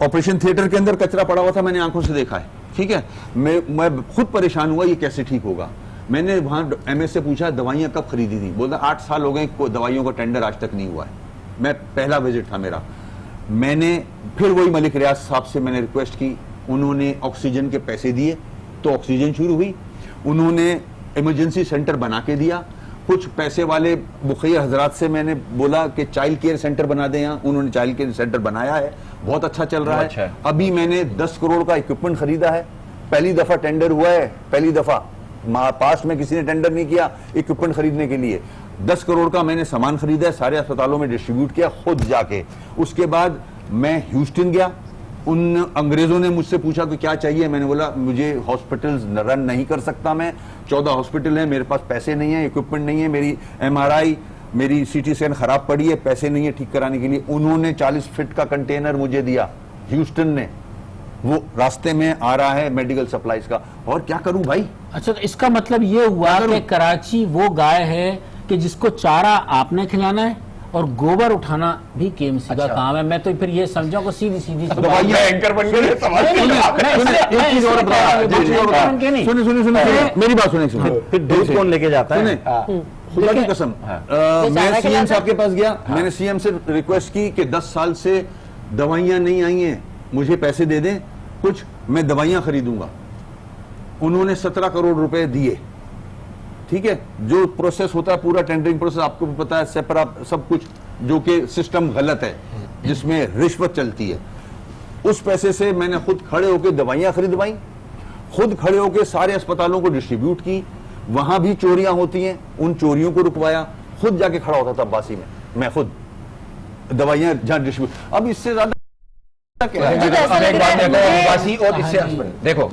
ऑपरेशन थिएटर के अंदर कचरा पड़ा हुआ था, मैंने आंखों से देखा है, ठीक है। मैं खुद परेशान हुआ, ये कैसे ठीक होगा। मैंने वहां MS से पूछा दवाइयां कब खरीदी थी, बोला 8 साल हो गए, दवाइयों का टेंडर आज तक नहीं हुआ है। मैं पहला विजिट था मेरा, मैंने फिर वही मलिक रियाज साहब से मैंने रिक्वेस्ट की, उन्होंने ऑक्सीजन के पैसे दिए तो ऑक्सीजन शुरू हुई, उन्होंने इमरजेंसी सेंटर बना के दिया। कुछ पैसे वाले मुखिया हजरात से मैंने बोला कि चाइल्ड केयर सेंटर बना दें यहाँ, उन्होंने चाइल्ड केयर सेंटर बनाया है, बहुत अच्छा चल रहा अच्छा है। है। अभी मैंने 10 करोड़ का इक्विपमेंट खरीदा है, पहली दफा टेंडर हुआ है, पहली दफा पास्ट में किसी ने टेंडर नहीं किया इक्विपमेंट खरीदने के लिए। 10 करोड़ का मैंने सामान खरीदा है, सारे अस्पतालों में डिस्ट्रीब्यूट किया खुद जाके। उसके बाद मैं ह्यूस्टन गया, उन अंग्रेजों ने मुझसे पूछा कि क्या चाहिए, मैंने बोला मुझे हॉस्पिटल्स रन नहीं कर सकता मैं, 14 हॉस्पिटल है, मेरे पास पैसे नहीं है, इक्विपमेंट नहीं है, मेरी MRI, मेरी CT स्कैन खराब पड़ी है, पैसे नहीं है ठीक कराने के लिए। उन्होंने 40 फीट का कंटेनर मुझे दिया ह्यूस्टन ने, वो रास्ते में आ रहा है मेडिकल सप्लाईज का। और क्या करूं भाई। अच्छा, तो इसका मतलब ये हुआ कि कराची वो गाय है कि जिसको चारा आपने खिलाना है और गोबर उठाना भी KMC का काम है। मैं तो फिर ये समझा को सीधी सीधी दवाइयां एंकर बन गए सवाल सुने मेरी बात सुने, फिर दूध कौन लेके जाता है? सुने, खुदा की कसम, मैं CM साहब के पास गया, मैंने CM से रिक्वेस्ट की कि 10 साल से दवाइयां नहीं आई हैं, मुझे पैसे दे दें कुछ, मैं दवाइयां खरीदूंगा। उन्होंने 17 करोड़ रुपए दिए, ठीक है। जो प्रोसेस होता है पूरा टेंडरिंग प्रोसेस आपको भी पता है, सेपरा सब कुछ, जो कि सिस्टम गलत है, जिसमें रिश्वत चलती है। उस पैसे से मैंने खुद खड़े होकर दवाइयां खरीदवाई, खुद खड़े होकर सारे अस्पतालों को डिस्ट्रीब्यूट की। वहां भी चोरियां होती हैं, उन चोरियों को रुकवाया, खुद जाके खड़ा होता था अब्बासी में, मैं खुद दवाइयां जहां डिस्ट्रीब्यूट। अब इससे ज्यादा क्या है? अब एक बात देखो, अब्बासी और इससे देखो,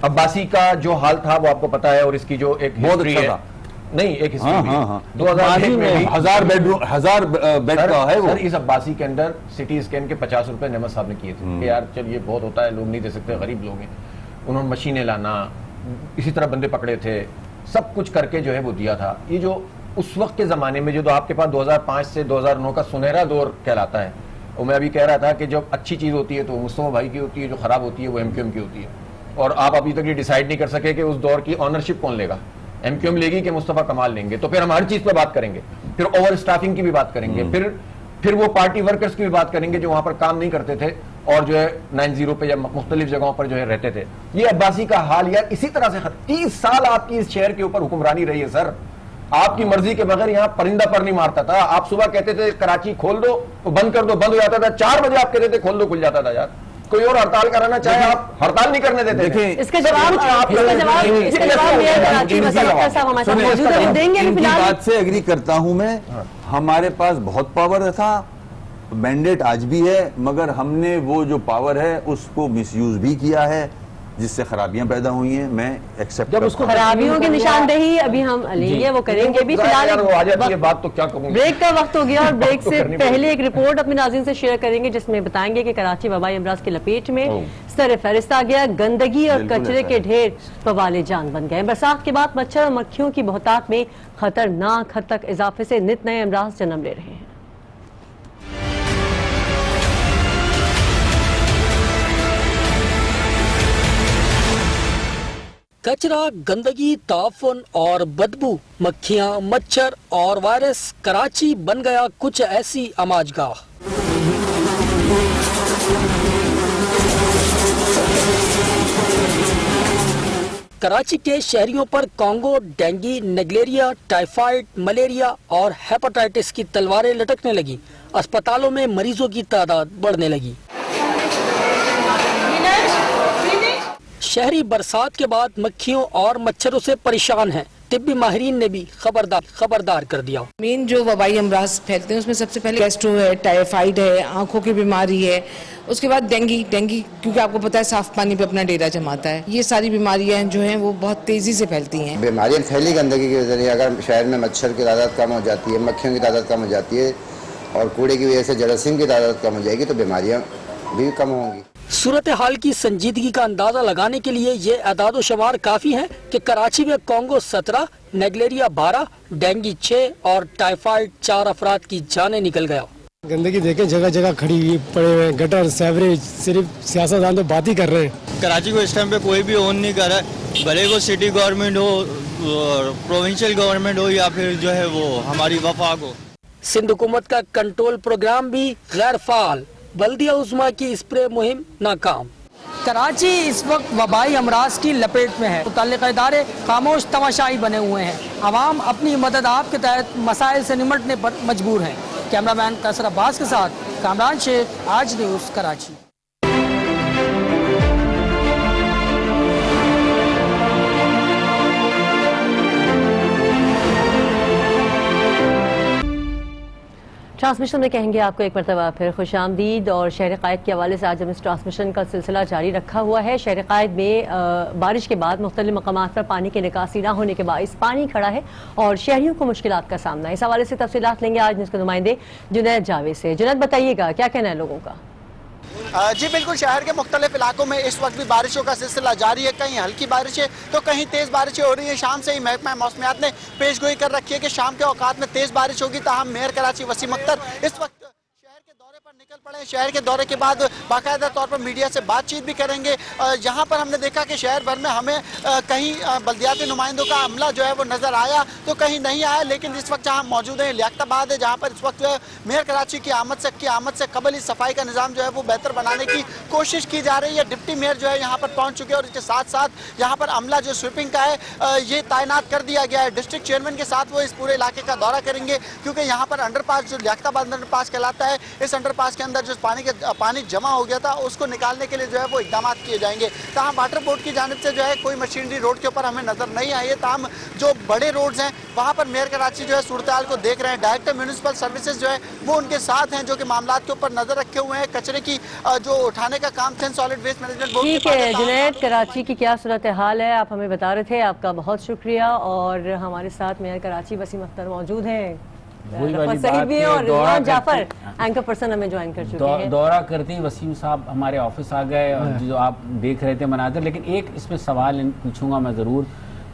अब्बासी का जो हाल था वो आपको पता है, और इसकी जो एक बहुत हिस्ट्री अच्छा है, था। नहीं एक हिस्ट्री हाँ, भी हाँ, है। हाँ। 2001 में भी 1000 बेडरूम, 1000 बेड का है वो। सर इस अब्बासी के अंदर CT स्कैन के 50 रुपए नेमत साहब ने किए थे कि यार चल ये बहुत होता है, लोग नहीं दे सकते, गरीब लोग हैं। उन्होंने मशीनें लाना, इसी तरह बंदे पकड़े थे, सब कुछ करके जो है वो दिया था। ये जो उस वक्त के जमाने में जो आपके पास 2005 से 2009 का सुनहरा दौर कहलाता है, वो मैं अभी कह रहा था कि जब अच्छी चीज होती है तो मुस्तफा भाई की होती है, जो खराब होती है वो MQM की होती है। और आप अभी तक ये डिसाइड नहीं कर सके कि उस दौर की ऑनरशिप कौन लेगा, MQM लेगी कि मुस्तफा कमाल लेंगे। तो फिर हम हर चीज पर बात करेंगे, फिर ओवर स्टाफिंग की भी बात करेंगे, फिर वो पार्टी वर्कर्स की भी बात करेंगे जो वहां पर काम नहीं करते थे, और जो है 90 पे या मुख्तलिफ जगहों पर जो है रहते थे। ये अब्बासी का हाल यार इसी तरह से 30 साल आपकी इस शहर के ऊपर हुक्मरानी रही है सर। आपकी मर्जी के बगैर यहाँ परिंदा पर नहीं मारता था। आप सुबह कहते थे कराची खोल दो तो बंद कर दो, बंद हो जाता था। 4 बजे आप कहते थे खोल दो, खुल जाता था यार। कोई और हड़ताल कराना चाहे आप हड़ताल नहीं करने देते। देखिए इसका जवाब मेयर कराची वसीम अख्तर साहब हमारे साथ मौजूद हैं, देंगे अभी इनकी फिलहाल। बात से एग्री करता हूं मैं। हमारे पास बहुत पावर था, मैंडेट आज भी है, मगर हमने वो जो पावर है उसको मिसयूज भी किया है, जिससे खराबियां पैदा हुई हैं। मैं एक्सेप्ट जब उसको खराबियों की निशानदेही अभी हम लेंगे, वो करेंगे भी। फिलहाल यार वो आ जाती है बात तो क्या कहूंगा। ब्रेक का वक्त हो गया और ब्रेक से करनी पहले एक रिपोर्ट अपने नाज़रीन से शेयर करेंगे जिसमें बताएंगे कि कराची वबाई अमराज की लपेट में सर फहरिस्त आ गया। गंदगी और बिल्कुल कचरे ऐसा के है। ढेर बवाले जान बन गए। बरसात के बाद मच्छर और मक्खियों की बहुतात में खतरनाक हद तक इजाफे से नित नए अमराज जन्म ले रहे हैं। कचरा, गंदगी, ताफुन और बदबू, मक्खियां, मच्छर और वायरस, कराची बन गया कुछ ऐसी अमाजगाह। कराची के शहरियों पर कोंगो, डेंगू, नेग्लेरिया, टाइफाइड, मलेरिया और हेपेटाइटिस की तलवारें लटकने लगी। अस्पतालों में मरीजों की तादाद बढ़ने लगी। शहरी बरसात के बाद मक्खियों और मच्छरों से परेशान हैं। तिब्बी माहिरीन ने भी खबरदार कर दिया। मेन जो वबाई अमराज फैलते हैं उसमें सबसे पहले गैस्ट्रो है, टाइफाइड है, आंखों की बीमारी है, उसके बाद डेंगू क्योंकि आपको पता है साफ पानी पे अपना डेरा जमाता है। ये सारी बीमारियां जो हैं वो बहुत तेजी से फैलती हैं। बीमारियां फैली गंदगी की वजह से। अगर शहर में मच्छर की तादाद कम हो जाती है, मक्खियों की तादाद कम हो जाती है और कूड़े की वजह से जरासीम की तादाद कम हो जाएगी तो बीमारियां भी कम होंगी। सूरत हाल की संजीदगी का अंदाजा लगाने के लिए ये अदाद शुमार काफी है कि कराची में कोंगो 17, नेग्लेरिया 12, डेंगू 6 और टाइफाइड 4 अफराद की जानें निकल गया। गंदगी देखें, जगह जगह खड़ी हुई पड़े हुए हैं, गटर, सेवरेज, सिर्फ सियासतदान तो बात ही कर रहे हैं। कराची को इस टाइम पे कोई भी ओन नहीं कर रहा है, भले को सिटी गवर्नमेंट हो, प्रोविंशियल गवर्नमेंट हो या फिर जो है वो हमारी वफाक हो। सिंध हुकूमत का कंट्रोल प्रोग्राम भी गैर फाल, बल्दिया उस्मा की स्प्रे मुहिम नाकाम। कराची इस वक्त वबाई अमराज की लपेट में है। मुतल्लिक़ इदारे खामोश तमाशाई बने हुए हैं। आवाम अपनी मदद आप के तहत मसाइल से निमटने पर मजबूर हैं। कैमरामैन कसर अब्बास के साथ कामरान शेख, आज न्यूज़, कराची। ट्रांसमिशन में कहेंगे आपको एक मरतबा फिर खुशामदीद। और शहर कायद के हवाले से आज हम इस ट्रांसमिशन का सिलसिला जारी रखा हुआ है। शहर कायद में बारिश के बाद मुख्तलिफ मकामात पर पानी की निकासी ना होने के बाइस पानी खड़ा है और शहरियों को मुश्किलात का सामना है। इस हवाले से तफसीलात लेंगे आज इसके नुमाइंदे जुनैद जावेद से। जुनैद, बताइएगा क्या कहना है लोगों का? जी बिल्कुल, शहर के मुख्तलिफ इलाकों में इस वक्त भी बारिशों का सिलसिला जारी है। कहीं हल्की बारिशें तो कहीं तेज़ बारिशें हो रही हैं। शाम से ही महकमा मौसमियात ने पेशगोई कर रखी है कि शाम के औकात में तेज़ बारिश होगी। ताहम मेयर कराची वसीम अख्तर इस वक्त शहर के दौरे पर निकल पड़े। शहर के दौरे के बाद बाकायदा तौर पर मीडिया से बातचीत भी करेंगे। यहाँ पर हमने देखा कि शहर भर में हमें कहीं बल्दियाती नुमाइंदों का अमला जो है वो नज़र आया तो कहीं नहीं आया। लेकिन इस वक्त जहाँ मौजूद है लियाकताबाद है, जहाँ पर इस वक्त मेयर कराची की आमद से कबल ही सफाई का निज़ाम जो है वो बेहतर बनाने की कोशिश की जा रही है। डिप्टी मेयर जो है यहाँ पर पहुँच चुके हैं और इसके साथ साथ यहाँ पर अमला जो स्वीपिंग का है ये तैनात कर दिया गया है। डिस्ट्रिक्ट चेयरमैन के साथ वो इस पूरे इलाके का दौरा करेंगे क्योंकि यहाँ पर अंडरपास जो लियाकताबाद अंडरपास कहलाता है, इस अंडरपास के अंदर जो पानी जमा हो गया था उसको निकालने के लिए जो है वो इकदाम किए जाएंगे। ताहम वाटर बोर्ड की जानिब से जो है कोई मशीनरी रोड के ऊपर हमें नजर नहीं आई है। ताहम जो बड़े रोड्स हैं वहाँ पर मेयर कराची जो है सूरत हाल को देख रहे हैं। डायरेक्टर म्यूनिसिपल सर्विसेज जो है वो उनके साथ हैं जो कि मामलात के ऊपर नजर रखे हुए हैं। कचरे की जो उठाने का काम थे सॉलिड वेस्ट मैनेजमेंट बोर्ड। ठीक है जुनैद, कराची की क्या सूरत हाल है आप हमें बता रहे थे, आपका बहुत शुक्रिया। और हमारे साथ मेयर कराची वसीम अख्तर मौजूद हैं, भी और रिजवान जाफर एंकर पर्सन हमें ज्वाइन कर चुके हैं। दौरा करते ही वसीम साहब हमारे ऑफिस आ गए और जो आप देख रहे थे मनाजर। लेकिन एक इसमें सवाल पूछूंगा मैं ज़रूर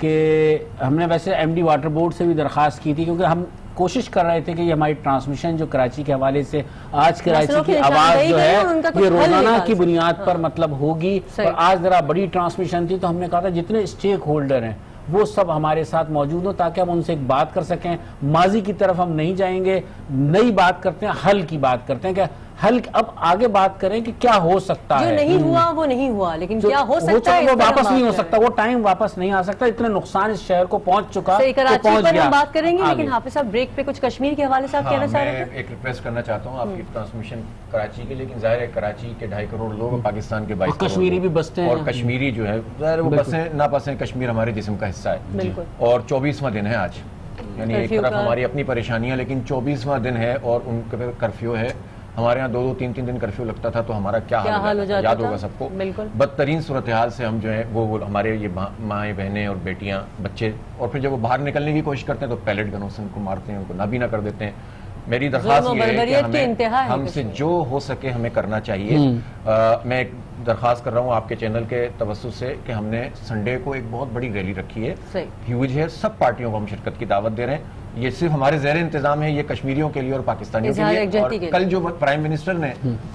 कि हमने वैसे एमडी वाटर बोर्ड से भी दरख्वास्त की थी क्योंकि हम कोशिश कर रहे थे कि ये हमारी ट्रांसमिशन जो कराची के हवाले से आज कराची की आवाज़ जो है ये रोजाना की बुनियाद पर मतलब होगी। और आज जरा बड़ी ट्रांसमिशन थी तो हमने कहा था जितने स्टेक होल्डर हैं वो सब हमारे साथ मौजूद हो ताकि हम उनसे एक बात कर सकें। माजी की तरफ हम नहीं जाएंगे, नई बात करते हैं, हल की बात करते हैं कि हल अब आगे बात करें कि क्या हो सकता जो है। नहीं हुआ वो नहीं हुआ, लेकिन क्या हो सकता है वो इस पर हम वापस नहीं हो बात सकता, वो टाइम वापस नहीं आ सकता, इतने नुकसान इस शहर को पहुंच चुका सही, कि कराची पहुंच पर गया हम बात करेंगे, आगे। लेकिन हाफिज साहब ब्रेक पे कुछ कश्मीर के हवाले से आप कहना चाह रहे मैं थे? एक रिक्वेस्ट करना चाहता हूँ आपकी ट्रांसमिशन कराची के, लेकिन जाहिर है कराची के 2.5 करोड़ लोग, पाकिस्तान के 22 और कश्मीरी भी बसते हैं और यहाँ। कश्मीरी जो है जाहिर है वो बसें ना बसें, कश्मीर हमारे जिस्म का हिस्सा है। बिल्कुल। और 24वां दिन है आज, यानी एक कर्फ्यू तरफ का। हमारी अपनी परेशानियां, लेकिन 24वां दिन है और उनके पे कर्फ्यू है। हमारे यहाँ 2-2, 3-3 दिन कर्फ्यू लगता था तो हमारा क्या हाल हो जाता, याद होगा सबको। बिल्कुल। बदतरीन सूरत हाल से हम जो है वो हमारे ये माएँ बहनें और बेटियां बच्चे, और फिर जब वो बाहर निकलने की कोशिश करते हैं तो पैलेट गनों से उनको मारते हैं, उनको नाबीना कर देते हैं। मेरी दरख्वास्त जुल्म ये और है कि बर्बरियत की इंतहा है हमसे कश्मीर। जो हो सके हमें करना चाहिए। मैं एक दरख्वास्त कर रहा हूँ आपके चैनल के तवज्जुह से कि हमने संडे को एक बहुत बड़ी रैली रखी है, सही। ह्यूज है, सब पार्टियों को हम शिरकत की दावत दे रहे हैं। ये सिर्फ हमारे ज़ेर इंतजाम है, ये कश्मीरियों के लिए और पाकिस्तानियों के इजहार लिए। यकजहती और के लिए। कल जो प्राइम मिनिस्टर ने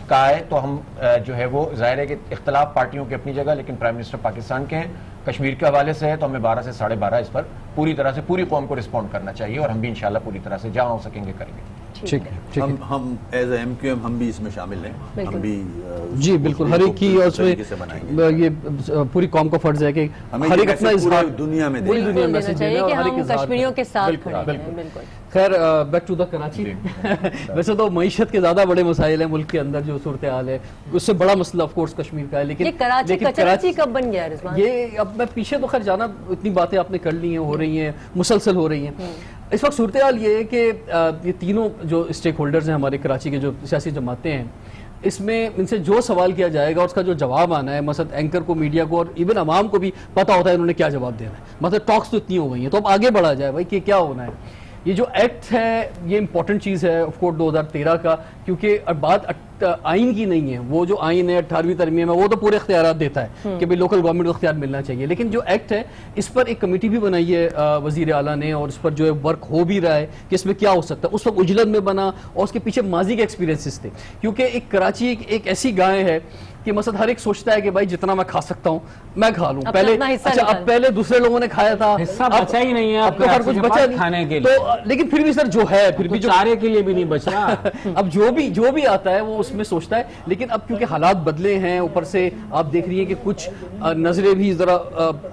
कहा है तो हम जो है वो जाहिर है कि इख्तलाफ पार्टियों की अपनी जगह, लेकिन प्राइम मिनिस्टर पाकिस्तान के हैं, कश्मीर के हवाले से है तो हमें 12 से 12:30 इस पर पूरी तरह से पूरी कौम को रिस्पॉन्ड करना चाहिए, और हम भी इंशाल्लाह पूरी तरह से जहाँ हो सकेंगे करेंगे। ठीक है। हम एज MQM हम भी इसमें शामिल हैं, बिल्कुल। हम भी जी बिल्कुल, हर एक की और तरीके से उसमें बनाएंगे। ये पूरी कौम का फर्ज है कि हमें हर ये एक अपना मैसेज पूरी इजहार दुनिया में पूरी देना है। दुनिया में देना मैसेज चाहिए देना कि और हर एक हम इजहार कश्मीरियों के साथ बिल्कुल, खड़े हैं। बिल्कुल। बिल्कुल। खैर, बैक टू द कराची। वैसे तो मईशत के ज्यादा बड़े मसाइल हैं मुल्क के अंदर, जो सूरत हाल है उससे बड़ा मसला ऑफ कोर्स कश्मीर का है, लेकिन ये कराची लेकिन कराची कब बन गया रिजवान? ये अब मैं पीछे तो खैर जाना, इतनी बातें आपने कर ली हैं, हो रही हैं, मुसलसल हो रही हैं। इस वक्त सूरत हाल ये है कि ये तीनों जो स्टेक होल्डर्स हैं हमारे कराची के, जो सियासी जमातें हैं, इसमें इनसे जो सवाल किया जाएगा उसका जो जवाब आना है, मतलब एंकर को, मीडिया को और इवन अवाम को भी पता होता है इन्होंने क्या जवाब देना है। मतलब टॉक्स तो इतनी हो गई हैं, तो अब आगे बढ़ा जाए भाई कि क्या होना है। ये जो एक्ट है ये इंपॉर्टेंट चीज़ है ऑफ कोर्स 2013 का, क्योंकि अब बात आइन की नहीं है। वो जो आइन है 18वीं तरमीम में, वो तो पूरे इख्तियारात देता है कि भाई लोकल गवर्नमेंट को इख्तियार मिलना चाहिए, लेकिन जो एक्ट है इस पर एक कमेटी भी बनाई है वजीर आला ने, और इस पर जो है वर्क हो भी रहा है कि इसमें क्या हो सकता है। उस वक्त उजलत में बना और उसके पीछे माजी के एक्सपीरियंसेस थे, क्योंकि एक कराची एक ऐसी गाय है कि मतलब हर एक सोचता है कि भाई जितना मैं खा सकता हूँ मैं खा लूं। पहले अच्छा, अब पहले दूसरे लोगों ने खाया था, हिस्सा बचा ही नहीं है, अब तो हर कुछ बचा नहीं खाने के लिए। तो लेकिन फिर भी सर जो है, फिर भी जो चारे के लिए भी नहीं बच रहा। अब जो भी आता है वो उसमें सोचता है, लेकिन अब क्योंकि हालात बदले हैं, ऊपर से आप देख रही हैं कि कुछ नजरें भी जरा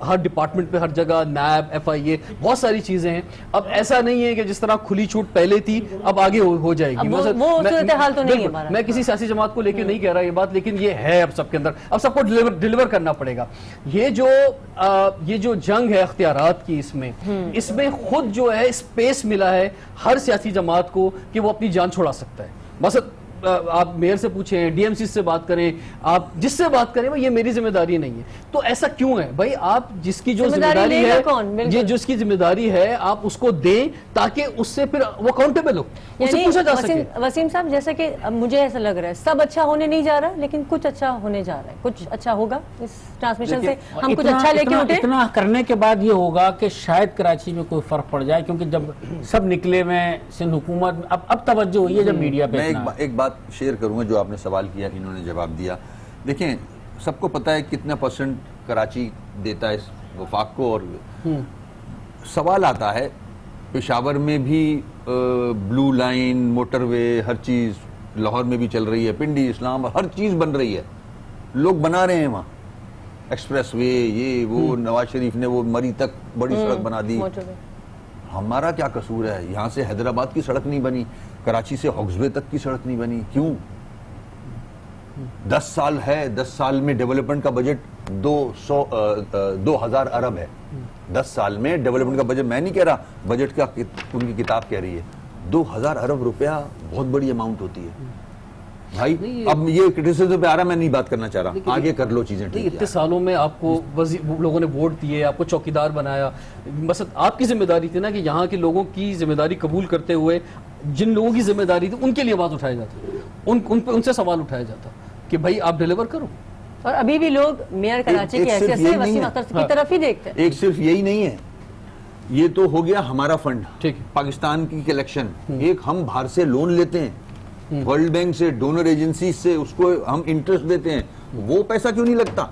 हर डिपार्टमेंट पे, हर जगह नैब, FIA, बहुत सारी चीजें हैं। अब ऐसा नहीं है कि जिस तरह खुली छूट पहले थी अब आगे हो जाएगी। वो सूरत-ए-हाल तो नहीं है हमारा। मैं किसी सियासी जमात को लेकर नहीं कह रहा ये बात, लेकिन ये है अब सबके अंदर, अब सबको डिलीवर करना पड़ेगा। ये जो जंग है अख्तियारात की, इसमें खुद जो है स्पेस मिला है हर सियासी जमात को कि वो अपनी जान छुड़ा सकता है। बस आप मेयर से पूछें, DMC से बात करें, आप जिससे बात करें, भाई ये मेरी जिम्मेदारी नहीं है। तो ऐसा क्यों है भाई? आप जिसकी जो जिम्मेदारी है, ये जिसकी जिम्मेदारी है आप उसको दें ताकि उससे फिर वो अकाउंटेबल हो, उससे पूछा जा सके। वसीम साहब, जैसे कि मुझे ऐसा लग रहा है सब अच्छा होने नहीं जा रहा, लेकिन कुछ अच्छा होने जा रहा है, कुछ अच्छा होगा इस ट्रांसमिशन से, हम कुछ अच्छा लेके उठे। इतना करने के बाद ये होगा कि शायद कराची में कोई फर्क पड़ जाए, क्योंकि जब सब निकले में सिंध हुकूमत अब तवज्जो हुई है जब मीडिया पे। मैं एक बात शेयर करूंगा जो आपने सवाल किया, इन्होंने जवाब दिया। देखें, सबको पता है कितना % कराची देता है इस वफाक को, और सवाल आता है पेशावर में भी ब्लू लाइन, मोटरवे, हर चीज लाहौर में भी चल रही है, पिंडी, इस्लाम, हर चीज बन रही है, लोग बना रहे हैं वहाँ एक्सप्रेस वे, ये वो, नवाज शरीफ ने वो मरी तक बड़ी सड़क बना दी। हमारा क्या कसूर है? यहाँ से हैदराबाद की सड़क नहीं बनी, कराची से हॉक्सवे तक की सड़क नहीं बनी, क्यों? 10 साल है, 10 साल में डेवलपमेंट का बजट 2000 अरब है। 10 साल में डेवलपमेंट का बजट, मैं नहीं कह रहा, बजट का उनकी किताब कह रही है 2000 अरब रुपया बहुत बड़ी अमाउंट होती है भाई। अब ये क्रिटिसिज्म पे आ रहा, मैं नहीं बात करना चाह रहा, आगे कर लो चीजें ठीक है। इतने सालों में आपको लोगों ने वोट दिए, आपको चौकीदार बनाया, बस आपकी जिम्मेदारी थी ना कि यहाँ के लोगों की जिम्मेदारी कबूल करते हुए जिन लोगों की जिम्मेदारी थी उनके लिए आवाज उठाया जाता, उनसे सवाल उठाया जाता कि भाई आप डिलीवर करो। और अभी भी लोग मेयर कराची की हैसियत से वसीम अख्तर की तरफ ही देखते हैं। एक सिर्फ यही नहीं है, ये तो हो गया हमारा फंड, ठीक है, पाकिस्तान की कलेक्शन। एक हम बाहर से लोन लेते हैं, वर्ल्ड बैंक से, डोनर एजेंसी से, उसको हम इंटरेस्ट देते हैं, वो पैसा क्यों नहीं लगता?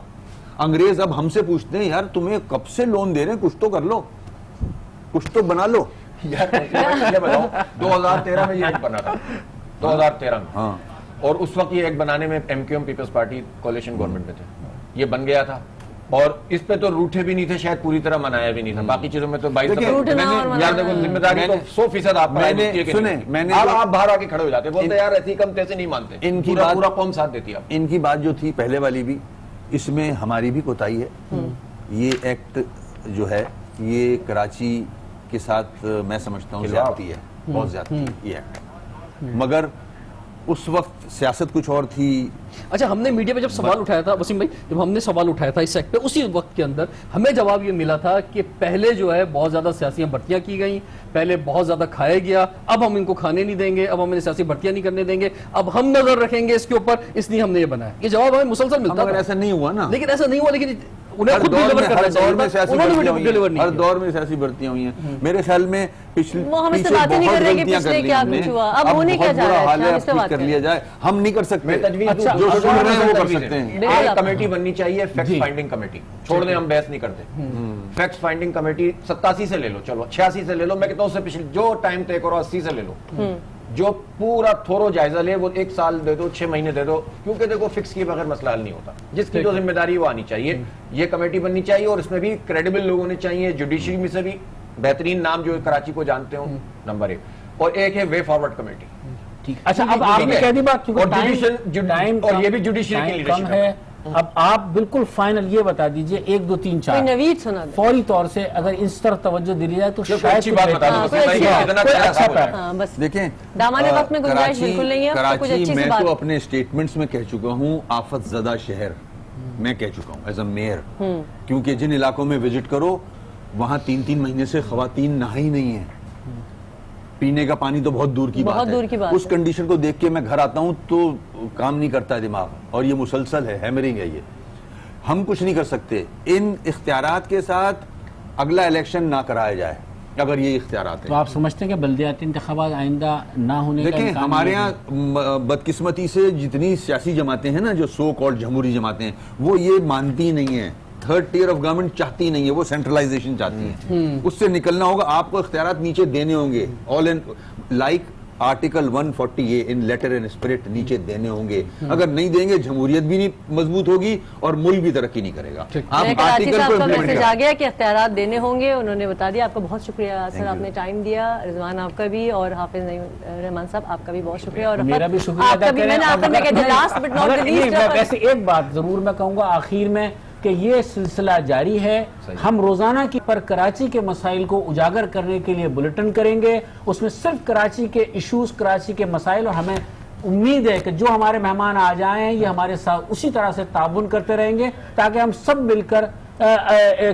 अंग्रेज अब हमसे पूछते हैं यार तुम्हें कब से लोन दे रहे हैं, कुछ तो कर लो, कुछ तो बना लो। यार ये बताओ 2013 में ये बना था, 2013 में। हाँ, और उस वक्त ये एक्ट बनाने में MQM पीपल्स पार्टी कोalition गवर्नमेंट में थे, ये बन गया था और इस पे तो रूठे भी नहीं थे, शायद पूरी तरह मनाया भी नहीं था। बाकी चीजों में तो 22 यार देखो जिम्मेदारी तो 100% आप बाहर आके खड़े हो जाते, बोलते यार ऐसी कम तैसे नहीं मानते, इनकी पूरा कौम साथ देती है। इनकी बात जो थी पहले वाली भी, इसमें हमारी भी कोताही है। ये एक्ट जो है ये कराची के साथ मैं समझता हूँ ज्यादती है, बहुत ज्यादती ये एक्ट, मगर उस वक्त सियासत कुछ और थी। अच्छा, हमने मीडिया में जब सवाल उठाया था वसीम भाई, जब हमने सवाल उठाया था इस सेक्ट पे, उसी वक्त के अंदर हमें जवाब ये मिला था कि पहले जो है बहुत ज्यादा सियासी भर्तियां की गई, पहले बहुत ज्यादा खाया गया, अब हम इनको खाने नहीं देंगे, अब हम इन्हें सियासी भर्तियां नहीं करने देंगे, अब हम नजर रखेंगे इसके ऊपर, इसलिए हमने ये बनाया। ये जवाब हमें मुसलसल मिलता था। ऐसा नहीं हुआ ना, लेकिन ऐसा नहीं हुआ, लेकिन उन्हें खुद डिलीवर करना चाहिए। हर दौर में सियासी भर्तियां हुई हैं। मेरे ख्याल में पिछले वो हमसे बातें नहीं कर रहे कि पिछले क्या कुछ हुआ, अब होने क्या जा रहा है, इससे बात कर लिया जाए। हम नहीं कर सकते, अच्छा, जो सुन रहे हैं वो कर सकते हैं। एक कमेटी बननी चाहिए, फैक्ट फाइंडिंग कमेटी, छोड़ दें, हम बहस नहीं करते। फैक्ट फाइंडिंग कमेटी 87 से ले लो, चलो 86 से ले लो, मैं कहता हूं उससे पिछले जो टाइम तय करो 80 से ले लो, जो पूरा थोरो जायजा ले, वो 1 साल दे दो, 6 महीने दे दो, क्योंकि देखो फिक्स किए बगैर मसला हल नहीं होता। जिसकी जो जिम्मेदारी वो आनी चाहिए, ये कमेटी बननी चाहिए और इसमें भी क्रेडिबल लोग होने चाहिए, जुडिशरी में से भी बेहतरीन नाम जो कराची को जानते हो, नंबर 1, और एक है वे फॉरवर्ड कमेटी। ठीक, अच्छा अब आपने कह दी बात, और टाइम और ये भी जुडिशरी की लीडरशिप है। अब आप बिल्कुल फाइनल ये बता दीजिए 1 2 3 4 नवीद सुना दे। फौरी तौर से अगर इस तरफ तवज्जो दी जाए तो शायद अच्छी बात बता दो, अच्छा बस देखें, दामाने वक्त में गुंजाइश बिल्कुल नहीं है। कुछ अच्छी सी मैं बात तो अपने स्टेटमेंट्स में कह चुका हूँ, आफत ज़दा शहर मैं कह चुका हूँ एज अ मेयर, क्योंकि जिन इलाकों में विजिट करो वहां 3-3 महीने से खवातीन नहा ही नहीं है, पीने का पानी तो बहुत दूर की बात है। उस कंडीशन को देख के मैं घर आता हूं तो काम नहीं करता है दिमाग, और ये मुसलसल है, हैमरिंग है। ये हम कुछ नहीं कर सकते। इन इख्तियारात के साथ अगला इलेक्शन ना कराया जाए, अगर ये इख्तियारात है तो आप समझते हैं कि बल्दियाती इंतखाबात आइंदा ना होने का देखें, हमारे यहाँ बदकिस्मती से जितनी सियासी जमातें हैं ना, जो सो कॉल्ड जमहूरी जमातें हैं, वो ये मानती नहीं है, थर्ड टियर ऑफ गवर्नमेंट चाहती नहीं है, वो सेंट्रलाइजेशन चाहती है। उससे निकलना होगा, आपको इख्तियारात नीचे देने होंगे, all in like article 140A in letter and spirit नीचे देने होंगे। अगर नहीं देंगे, जमहूरियत भी नहीं मजबूत होगी और मुल्क भी तरक्की नहीं करेगा। आप आर्टिकल को मैसेज आ गया कि इख्तियारात देने होंगे, उन्होंने बता दिया। आपका बहुत शुक्रिया सर, आपने टाइम दिया। रिजवान आपका भी, और हाफिज रहमान साहब आपका भी बहुत शुक्रिया, और मेरा भी शुक्रिया अदा करें। वैसे एक बात जरूर मैं कहूँगा आखिर में कि ये सिलसिला जारी है। हम रोजाना की पर कराची के मसाइल को उजागर करने के लिए बुलेटिन करेंगे, उसमें सिर्फ कराची के इश्यूज, कराची के मसाइल, और हमें उम्मीद है कि जो हमारे मेहमान आ जाएं ये हमारे साथ उसी तरह से ताउन करते रहेंगे, ताकि हम सब मिलकर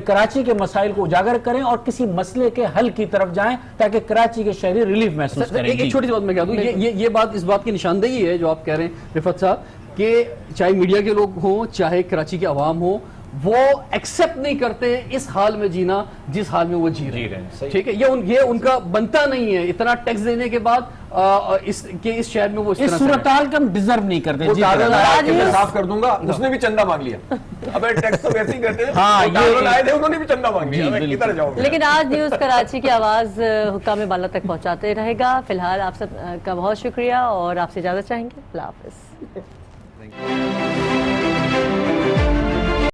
कराची के मसाइल को उजागर करें और किसी मसले के हल की तरफ जाएं, ताकि कराची के शहरी रिलीफ महसूस करें। एक छोटी सी बात मैं कह दूं, ये बात इस बात की निशानदेही है जो आप कह रहे हैं रिफत साहब, कि चाहे मीडिया के लोग हों, चाहे कराची के अवाम हो, वो एक्सेप्ट नहीं करते इस हाल में जीना जिस हाल में वो जी रहे हैं। ठीक है, ये उनका बनता नहीं है। इतना टैक्स देने के बाद इस शहर में वो इस सूरताल का हम डिजर्व नहीं करते। मैं साफ कर दूंगा, उसने भी चंदा मांग लिया। अबे टैक्स तो वैसे ही करते हैं। हाँ, ये लाए थे, उन्होंने भी चंदा मांग लिया। मैं किधर जाऊंगा? लेकिन आज न्यूज कराची की आवाज हुक्काम बाला तक पहुंचाते रहेगा। फिलहाल आप सब का बहुत शुक्रिया और आपसे इजाजत चाहेंगे। अल्लाह हाफिज।